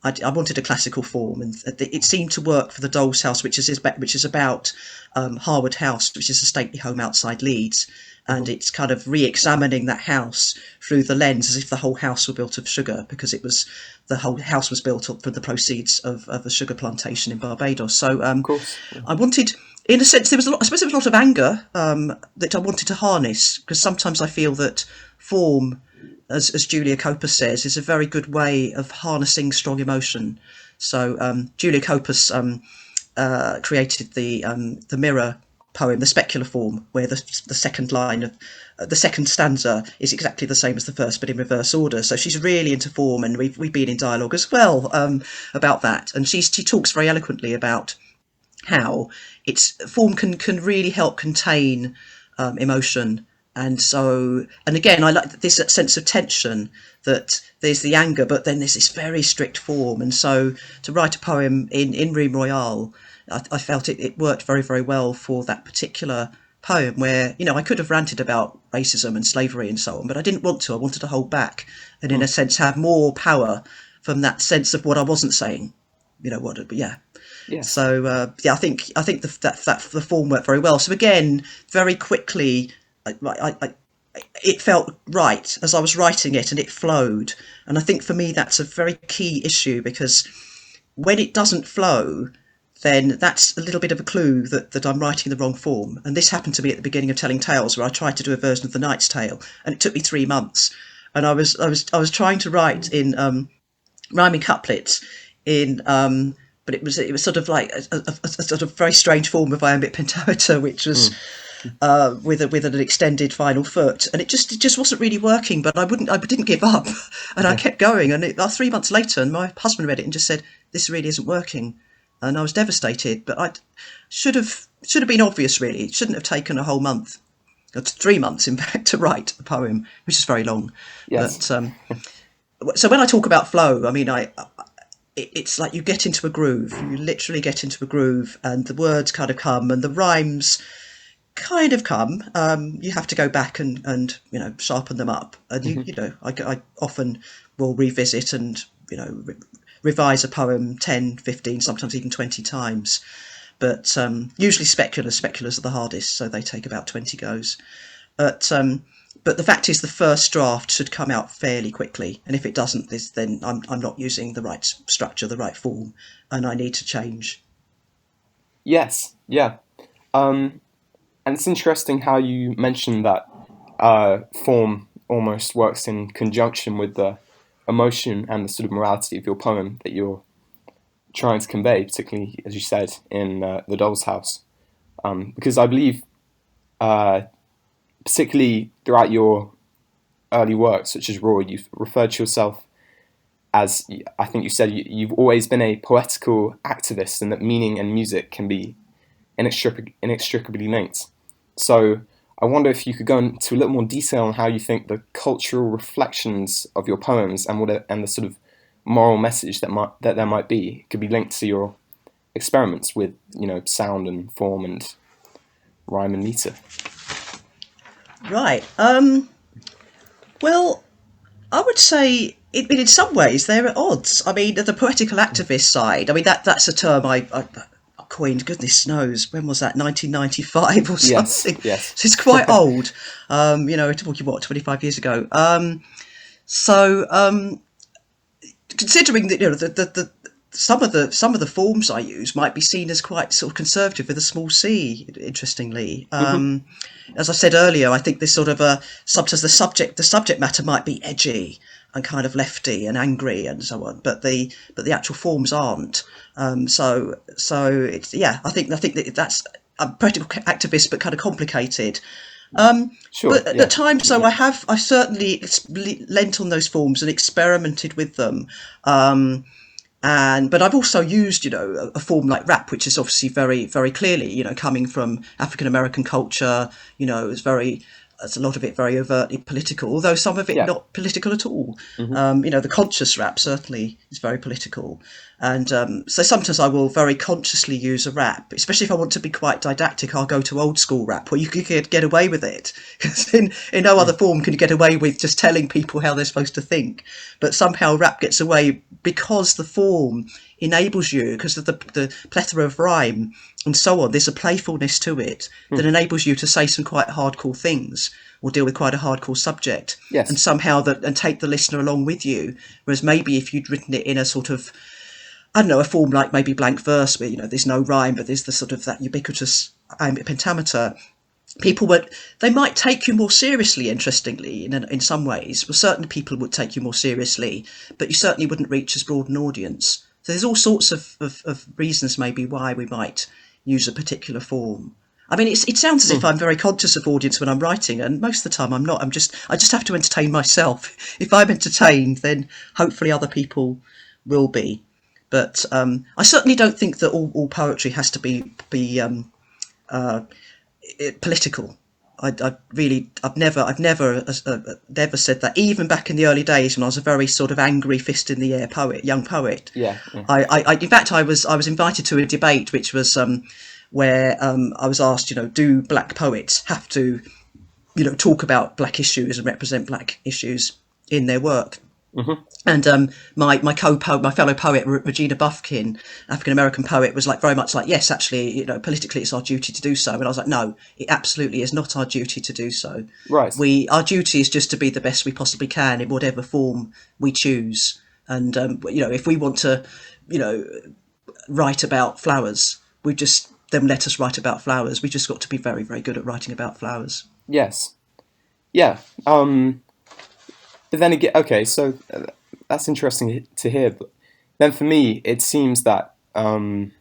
I wanted a classical form, and it seemed to work for The Doll's House, which is about Harwood House, which is a stately home outside Leeds. And it's kind of re-examining that house through the lens as if the whole house were built of sugar, because the whole house was built up from the proceeds of a sugar plantation in Barbados. So Of course. Yeah. I wanted, in a sense, I suppose there was a lot of anger that I wanted to harness, because sometimes I feel that form, as Julia Copus says, is a very good way of harnessing strong emotion. So Julia Copus created the mirror poem, the specular form, where the second line of the second stanza is exactly the same as the first, but in reverse order. So she's really into form, and we've been in dialogue as well about that. And she talks very eloquently about how its form can really help contain emotion. And again, I like this sense of tension, that there's the anger, but then there's this very strict form. And so to write a poem in Rime Royale, I felt it worked very, very well for that particular poem, where, I could have ranted about racism and slavery and so on, but I didn't want to. I wanted to hold back and, in a sense, have more power from that sense of what I wasn't saying. Yeah. Yes. So I think that the form worked very well. So again, very quickly, it felt right as I was writing it, and it flowed. And I think for me that's a very key issue, because when it doesn't flow, then that's a little bit of a clue that I'm writing the wrong form. And this happened to me at the beginning of Telling Tales, where I tried to do a version of The Knight's Tale, and it took me 3 months. And I was trying to write in rhyming couplets in but it was sort of like a sort of very strange form of iambic pentameter, which was with an extended final foot, and it just wasn't really working. But I didn't give up, and I kept going. And 3 months later, and my husband read it and just said, "This really isn't working," and I was devastated. But I should have been obvious. Really, it shouldn't have taken a whole month, or 3 months in fact, to write a poem, which is very long. Yes. But so when I talk about flow, I mean it's like you get into a groove. You literally get into a groove, and the words kind of come, and the rhymes kind of come. You have to go back and sharpen them up. And I often will revisit and revise a poem 10, 15, sometimes even 20 times. But usually speculars are the hardest, so they take about 20 goes. But the fact is, the first draft should come out fairly quickly, and if it doesn't, then I'm not using the right structure, the right form, and I need to change. Yes, yeah. And it's interesting how you mentioned that form almost works in conjunction with the emotion and the sort of morality of your poem that you're trying to convey, particularly, as you said, in The Doll's House. Because I believe, particularly throughout your early works, such as Raw, you've referred to yourself as, I think you said, you've always been a poetical activist, and that meaning and music can be inextricably linked. So I wonder if you could go into a little more detail on how you think the cultural reflections of your poems and the sort of moral message that there might be could be linked to your experiments with sound and form and rhyme and meter. Right. Well, I would say in some ways they're at odds. I mean, the poetical activist side, I mean, that's a term I coined, goodness knows, when was that, 1995 or something? Yes. So it's quite old, talking, 25 years ago. Considering that, some of the forms I use might be seen as quite sort of conservative with a small c, interestingly. As I said earlier, I think this sort of sometimes the subject matter might be edgy and kind of lefty and angry and so on, but the actual forms aren't. So it's, I think that's a practical activist, but kind of complicated. Sure. But at times, so I certainly lent on those forms and experimented with them. But I've also used, a form like rap, which is obviously very, very clearly, coming from African American culture. It's a lot of it very overtly political, although some of it not political at all. The conscious rap certainly is very political. And so sometimes I will very consciously use a rap, especially if I want to be quite didactic. I'll go to old school rap where you could get away with it, because in no other form can you get away with just telling people how they're supposed to think. But somehow rap gets away because the form enables you, because of the plethora of rhyme and so on. There's a playfulness to it that enables you to say some quite hardcore things or deal with quite a hardcore subject. Yes. And somehow and take the listener along with you. Whereas maybe if you'd written it in a sort of, I don't know, a form like maybe blank verse where, there's no rhyme, but there's the sort of that ubiquitous pentameter, they might take you more seriously, interestingly, in some ways. Well, certain people would take you more seriously, but you certainly wouldn't reach as broad an audience. So there's all sorts of reasons maybe why we might use a particular form. I mean, it sounds as if I'm very conscious of audience when I'm writing, and most of the time I'm not. I just have to entertain myself. If I'm entertained, then hopefully other people will be. But I certainly don't think that all poetry has to be political. I've never said that. Even back in the early days when I was a very sort of angry, fist in the air young poet. Yeah. In fact, I was invited to a debate which was where I was asked, do black poets have to, talk about black issues and represent black issues in their work? Mm-hmm. And my fellow poet Regina Bufkin, African American poet, was like very much like, yes, actually, politically it's our duty to do so. And I was like, no, it absolutely is not our duty to do so. Right. Our duty is just to be the best we possibly can in whatever form we choose. And if we want to, write about flowers, then let us write about flowers. We just got to be very, very good at writing about flowers. Yes. Yeah. But then again, okay, so that's interesting to hear. But then for me, it seems that a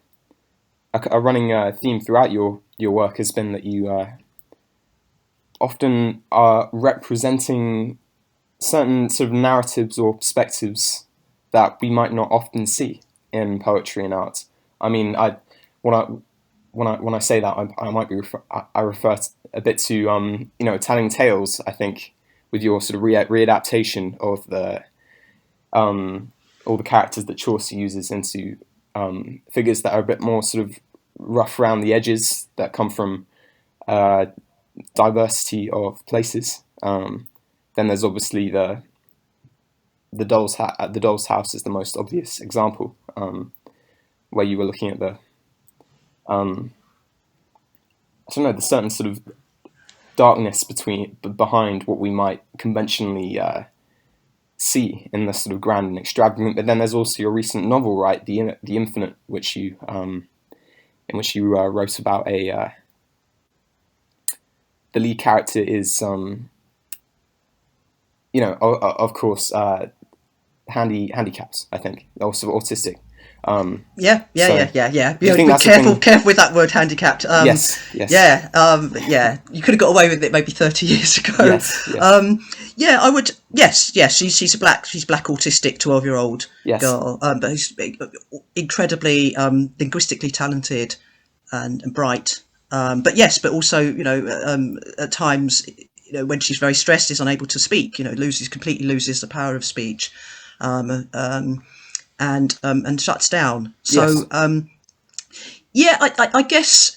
running theme throughout your work has been that you often are representing certain sort of narratives or perspectives that we might not often see in poetry and art. I mean, when I say that, I might be I refer a bit to telling tales. I think with your sort of readaptation of all the characters that Chaucer uses into figures that are a bit more sort of rough around the edges, that come from diversity of places. Then there's obviously the doll's house is the most obvious example, where you were looking at the the certain sort of darkness behind what we might conventionally see in the sort of grand and extravagant. But then there's also your recent novel, right, the Infinite, which you wrote about the lead character is of course handicaps, I think, also autistic. Yeah. You think Be that's careful with that word, handicapped. Yes. Yeah. You could have got away with it maybe 30 years ago. Yes. Yeah, I would. Yes. She's a black autistic 12-year-old girl, but who's incredibly linguistically talented and bright. But also, at times, when she's very stressed, is unable to speak. Completely loses the power of speech. And shuts down. So I guess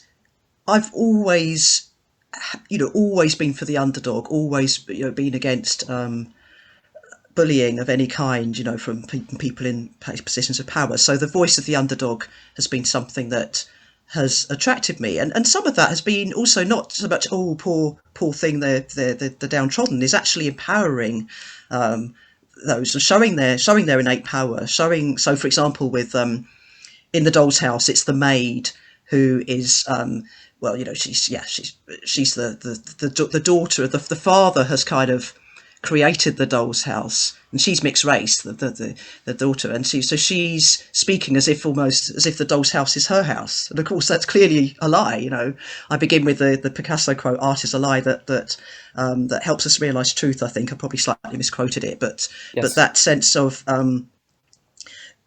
I've always been for the underdog, always been against bullying of any kind, from people in positions of power. So the voice of the underdog has been something that has attracted me, and some of that has been also not so much poor thing, the downtrodden, is actually empowering those, and showing their innate power. So for example, with in the Doll's House, it's the maid who is she's the daughter of the father has kind of created the Doll's House, and she's mixed race, the daughter, and she's speaking as if the Doll's House is her house, and of course that's clearly a lie. I begin with the Picasso quote, "Art is a lie that helps us realise truth." I think I probably slightly misquoted it, but that sense of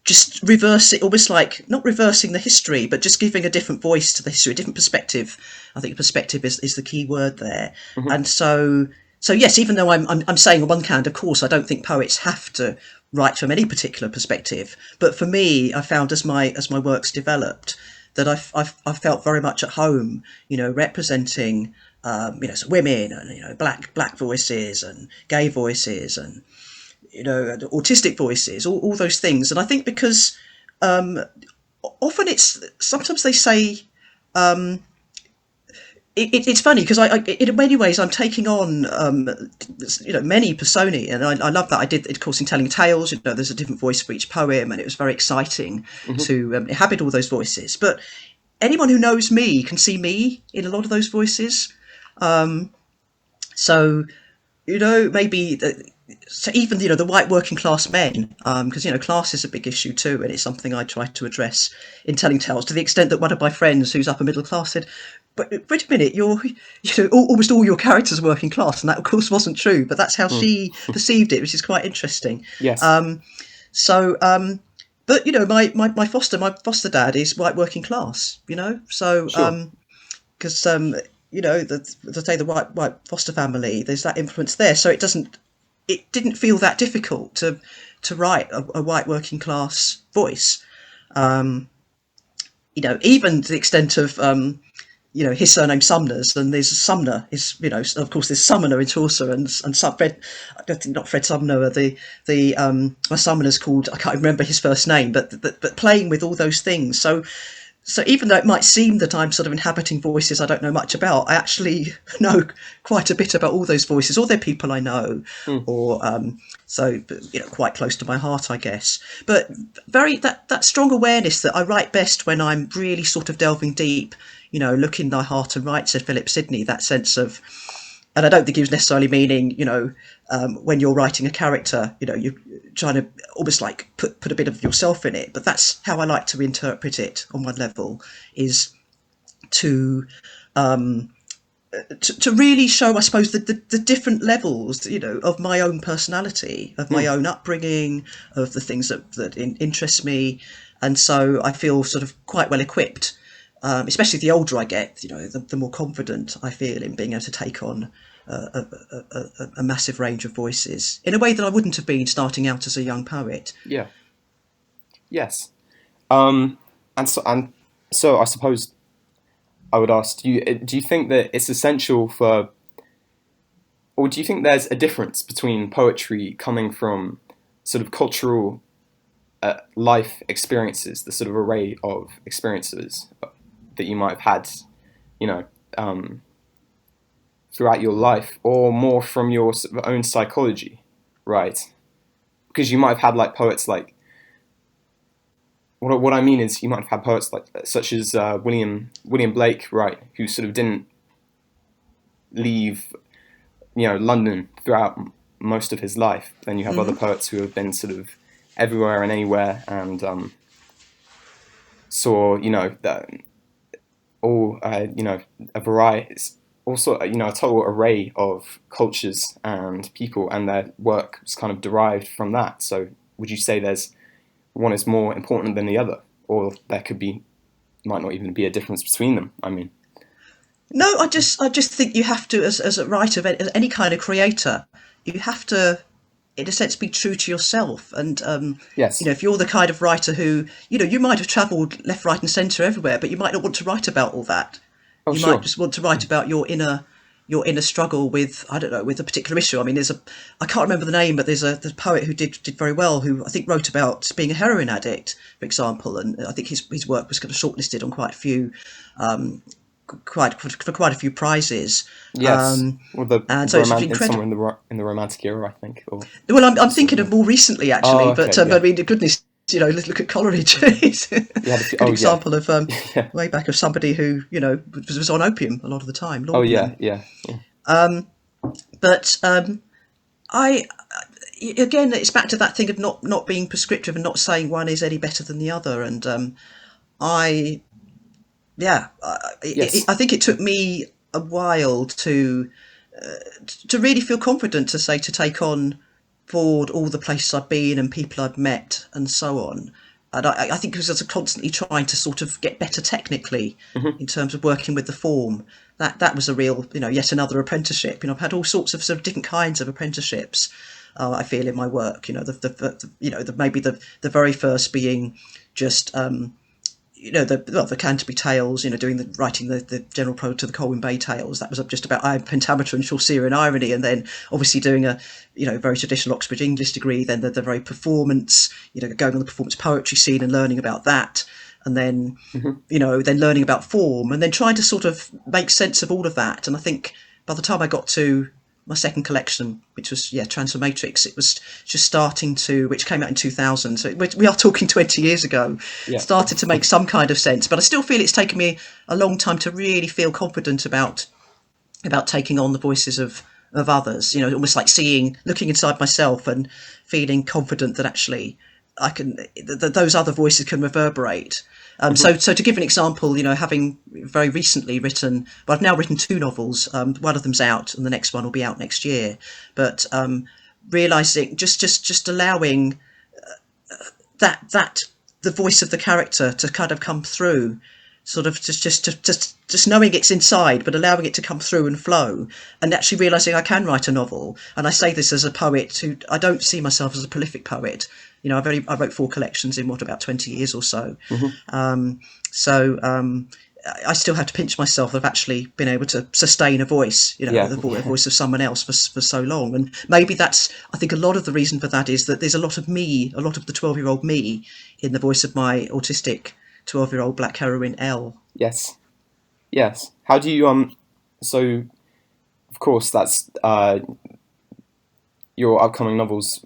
just reverse it, almost like not reversing the history, but just giving a different voice to the history, a different perspective. I think perspective is the key word there. Mm-hmm. And so yes, even though I'm saying on one hand, of course, I don't think poets have to write from any particular perspective, but for me, I found as my works developed that I felt very much at home, representing women and black voices and gay voices and autistic voices, all those things. And I think because often sometimes they say it's funny because I in many ways I'm taking on many personae, and I love that. I did, of course, in telling tales. There's a different voice for each poem, and it was very exciting to inhabit all those voices. But anyone who knows me can see me in a lot of those voices. So maybe so even the white working class men, because class is a big issue too, and it's something I try to address in telling tales, to the extent that one of my friends who's upper middle class said, but wait a minute, almost all your characters are working class, and that of course wasn't true, but that's how she perceived it, which is quite interesting. Yes. But my foster dad is white working class, so Sure. because as I say, the white foster family, there's that influence there, so it didn't feel that difficult to write a white working class voice, even to the extent of his surname Sumner's, and there's Sumner is, of course there's Summoner in Chaucer, and Fred, I don't think, not Fred Sumner, my Summoner's called, I can't remember his first name, but playing with all those things. So even though it might seem that I'm sort of inhabiting voices I don't know much about, I actually know quite a bit about all those voices, or they're people I know, or quite close to my heart, I guess. But very that strong awareness that I write best when I'm really sort of delving deep, look in thy heart and write, said Philip Sidney. That sense of, and I don't think he was necessarily meaning, when you're writing a character, you're trying to almost like put a bit of yourself in it. But that's how I like to interpret it on one level, is to really show, I suppose, the different levels, of my own personality, of my own upbringing, of the things that interest me. And so I feel sort of quite well equipped, especially the older I get, the more confident I feel in being able to take on a massive range of voices in a way that I wouldn't have been starting out as a young poet. Yeah. Yes. And so I suppose I would ask, do you think that it's essential for, or do you think there's a difference between poetry coming from sort of cultural life experiences, the sort of array of experiences that you might have had, throughout your life, or more from your sort of own psychology, right? Because you might have had like poets like, what I mean is, you might have had poets like such as William Blake, right, who sort of didn't leave, London throughout most of his life. Then you have other poets who have been sort of everywhere and anywhere, and saw, a variety, also, a total array of cultures and people, and their work was kind of derived from that. So would you say there's one is more important than the other, or there might not even be a difference between them? I mean, no, I just think you have to, as a writer, as any kind of creator, you have to, in a sense, be true to yourself. And yes, if you're the kind of writer who, you might have travelled left, right, and centre everywhere, but you might not want to write about all that. oh, You sure. might just want to write about your inner struggle with, I don't know, with a particular issue. I mean, I can't remember the name, but there's a poet who did very well, who I think wrote about being a heroin addict, for example, and I think his work was kind of shortlisted on quite a few, quite a few prizes. Yes, or And so it's incredible. somewhere in the Romantic era, I think. Or Well, I'm thinking of more recently, actually, oh, okay, but yeah. I mean, goodness, look at Coleridge. It's a good example of yeah. way back of somebody who was on opium a lot of the time. Oh Laudanum. yeah. But I again, it's back to that thing of not being prescriptive and not saying one is any better than the other. And I think it took me a while to really feel confident to take on board all the places I've been and people I've met and so on. And I think because I was constantly trying to sort of get better technically in terms of working with the form. That was a real, yet another apprenticeship. I've had all sorts of sort of different kinds of apprenticeships. I feel in my work. Maybe the very first being just the Canterbury Tales, writing the general prologue to the Colwyn Bay Tales. That was just about pentameter and Chaucerian irony, and then obviously doing a very traditional Oxford English degree. Then the very performance, going on the performance poetry scene and learning about that, and then then learning about form, and then trying to sort of make sense of all of that. And I think by the time I got to my second collection, which was Transformatrix, it was just starting to, which came out in 2000, so we are talking 20 years ago, started to make some kind of sense. But I still feel it's taken me a long time to really feel confident about taking on the voices of others, almost like looking inside myself and feeling confident that actually I can, those other voices can reverberate. So to give an example, having very recently written, well, I've now written 2 novels. One of them's out, and the next one will be out next year. But realizing, just allowing that the voice of the character to kind of come through, sort of just knowing it's inside, but allowing it to come through and flow, and actually realizing I can write a novel. And I say this as a poet who, I don't see myself as a prolific poet. I wrote 4 collections in about 20 years or so. I still have to pinch myself that I've actually been able to sustain a voice, the voice of someone else for so long. And maybe I think a lot of the reason for that is that there's a lot of the 12-year-old me in the voice of my autistic 12-year-old black heroine, Elle. Yes. How do you, so, of course, that's, your upcoming novels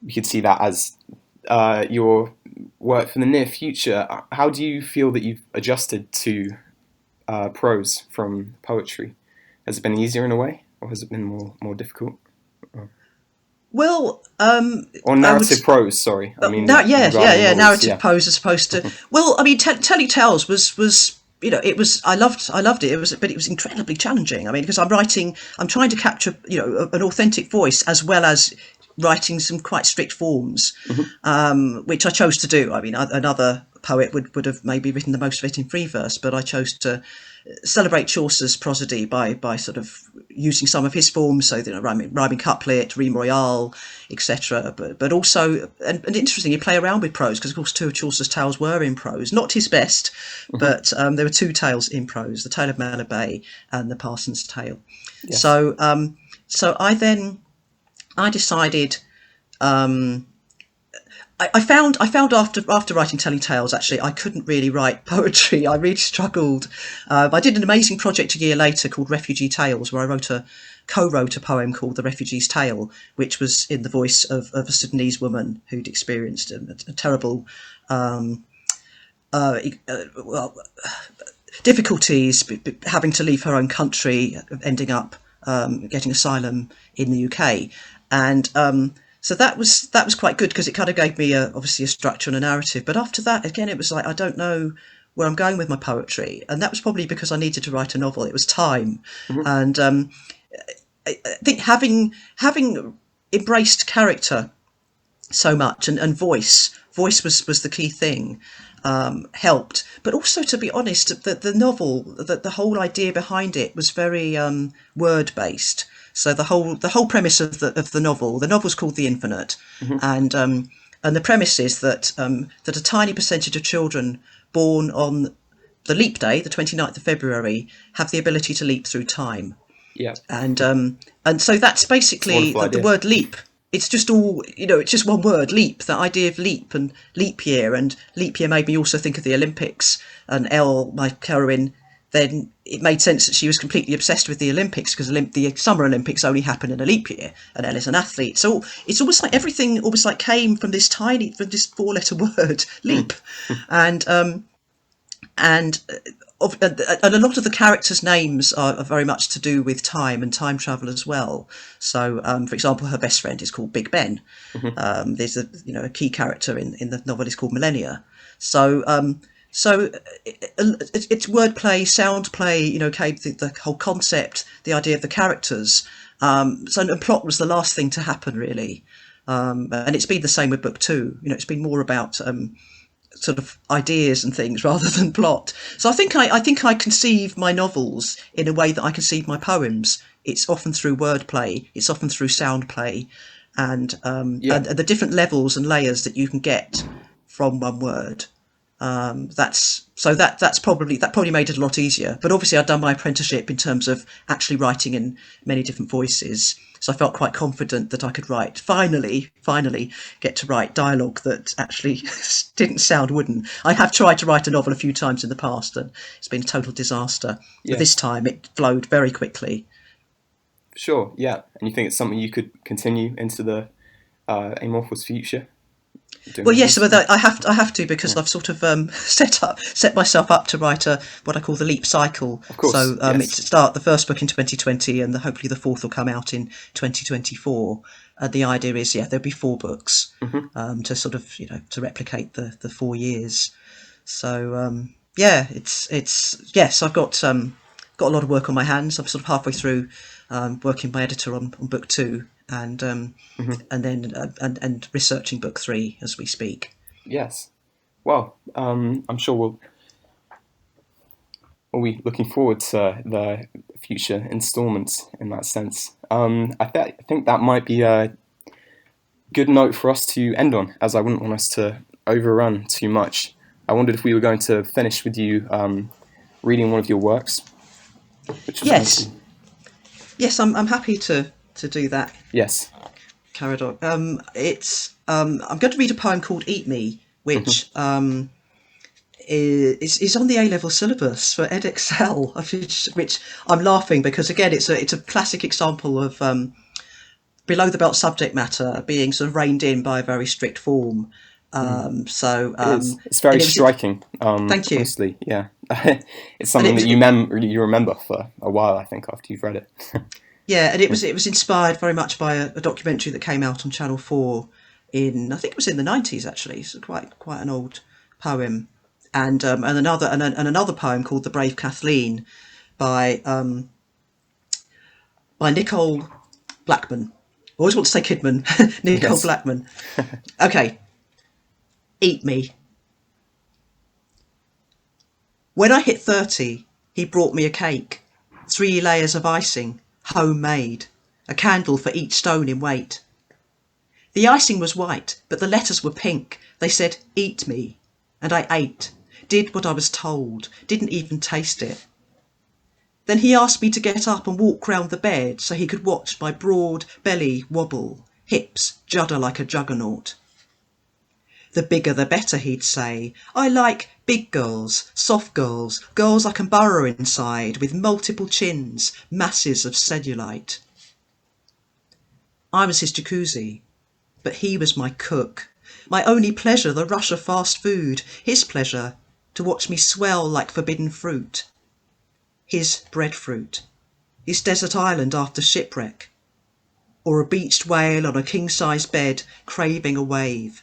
we could see that as your work for the near future. How do you feel that you've adjusted to prose from poetry? Has it been easier in a way, or has it been more difficult? Well, or narrative prose. Sorry, I mean, narrative prose as opposed to. Well, I mean, telling tales was. It was. I loved it. But it was incredibly challenging. I mean, because I'm trying to capture, an authentic voice as well as writing some quite strict forms, which I chose to do. I mean, another poet would have maybe written the most of it in free verse, but I chose to celebrate Chaucer's prosody by sort of using some of his forms, so rhyming couplet, rime royale, etc. But also, and interestingly, play around with prose, because of course 2 of Chaucer's tales were in prose, not his best, but there were 2 tales in prose: the Tale of Malabay and the Parson's Tale. Yes. So I decided. I found after writing Telling Tales, actually, I couldn't really write poetry. I really struggled. I did an amazing project a year later called Refugee Tales, where I co-wrote a poem called The Refugee's Tale, which was in the voice of a Sudanese woman who'd experienced a terrible difficulties, having to leave her own country, ending up getting asylum in the UK. And so that was quite good, because it kind of gave me obviously a structure and a narrative. But after that, again, it was like, I don't know where I'm going with my poetry. And that was probably because I needed to write a novel. It was time. And I think having embraced character so much and voice was the key thing, helped. But also, to be honest, the novel, the whole idea behind it was very word based. So the whole premise of the novel's called The Infinite, and the premise is that a tiny percentage of children born on the leap day, the 29th of February, have the ability to leap through time. Yeah. And so that's basically the word leap. It's just all, it's just one word, leap, the idea of leap and leap year. And leap year made me also think of the Olympics. And Elle, my heroine, then it made sense that she was completely obsessed with the Olympics, because the Summer Olympics only happen in a leap year, and Elle is an athlete. So it's almost like everything came from this 4-letter word, leap. And a lot of the characters' names are very much to do with time and time travel as well. So, for example, her best friend is called Big Ben. There's a key character in the novel is called Millennia. So it's wordplay, sound play. The whole concept, the idea of the characters. So plot was the last thing to happen, really. And it's been the same with book 2. It's been more about sort of ideas and things rather than plot. So I think I conceive my novels in a way that I conceive my poems. It's often through wordplay. It's often through sound play, and the different levels and layers that you can get from one word. That probably made it a lot easier. But obviously, I'd done my apprenticeship in terms of actually writing in many different voices, so I felt quite confident that I could finally get to write dialogue that actually didn't sound wooden. I have tried to write a novel a few times in the past, and it's been a total disaster. But this time, it flowed very quickly. Sure, yeah. And you think it's something you could continue into the amorphous future? doing Well, that yes, recently? but I have to because I've sort of set myself up to write what I call the leap cycle. Of course, So it's yes. to start the first book in 2020, and hopefully the fourth will come out in 2024. The idea is, yeah, there'll be 4 books to sort of to replicate the 4 years. So yeah, it's yes, I've got a lot of work on my hands. I'm sort of halfway through working my editor on book 2, and then and researching book 3 as we speak. Yes. Well, I'm sure we'll be looking forward to the future instalments in that sense. I think that might be a good note for us to end on, as I wouldn't want us to overrun too much. I wondered if we were going to finish with you reading one of your works, which was going to Yes, be... yes, I'm happy to do that, Yes. Caradoc. I'm going to read a poem called "Eat Me," which is on the A-level syllabus for EdXL, which I'm laughing because again it's a classic example of below the belt subject matter being sort of reined in by a very strict form. It is. It's very And it was striking. thank you. Honestly, yeah. It's And something that you remember for a while, I think, after you've read it. yeah, and it was inspired very much by a documentary that came out on Channel 4 I think it was in the 90s actually. So quite an old poem. And another poem called "The Brave Kathleen" by Nicole Blackman. I always want to say Kidman. Nicole Yes. Blackman. Okay, "Eat Me." When I hit 30, he brought me a cake, 3 layers of icing, homemade, a candle for each stone in weight. The icing was white, but the letters were pink. They said, "Eat me." And I ate, did what I was told, didn't even taste it. Then he asked me to get up and walk round the bed so he could watch my broad belly wobble, hips judder like a juggernaut. The bigger the better, he'd say. I like big girls, soft girls, girls I can burrow inside, with multiple chins, masses of cellulite. I was his jacuzzi, but he was my cook. My only pleasure, the rush of fast food. His pleasure, to watch me swell like forbidden fruit. His breadfruit. His desert island after shipwreck. Or a beached whale on a king-size bed, craving a wave.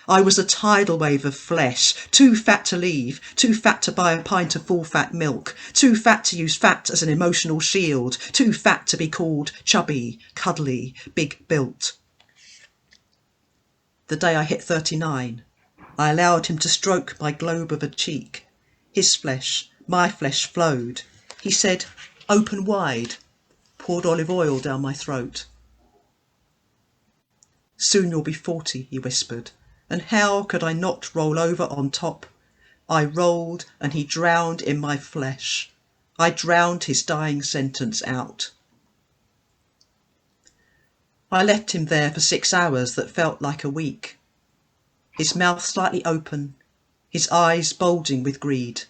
I was a tidal wave of flesh, too fat to leave, too fat to buy a pint of full-fat milk, too fat to use fat as an emotional shield, too fat to be called chubby, cuddly, big-built. The day I hit 39, I allowed him to stroke my globe of a cheek. His flesh, my flesh flowed. He said, "Open wide," poured olive oil down my throat. "Soon you'll be 40, he whispered, and how could I not roll over on top? I rolled, and he drowned in my flesh. I drowned his dying sentence out. I left him there for 6 hours that felt like a week. His mouth slightly open, his eyes bulging with greed.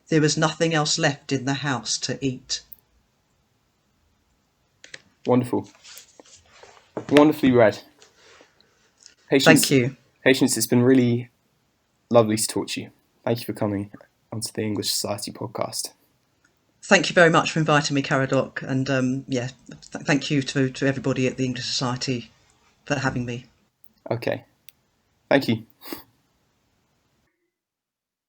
There was nothing else left in the house to eat. Wonderful. Wonderfully read. Thank Patience, you. Patience, it's been really lovely to talk to you. Thank you for coming onto the English Society podcast. Thank you very much for inviting me, Caradoc, and thank you to everybody at the English Society for having me. Okay. Thank you.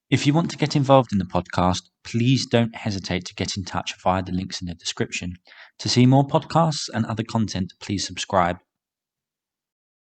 If you want to get involved in the podcast, please don't hesitate to get in touch via the links in the description. To see more podcasts and other content, please subscribe.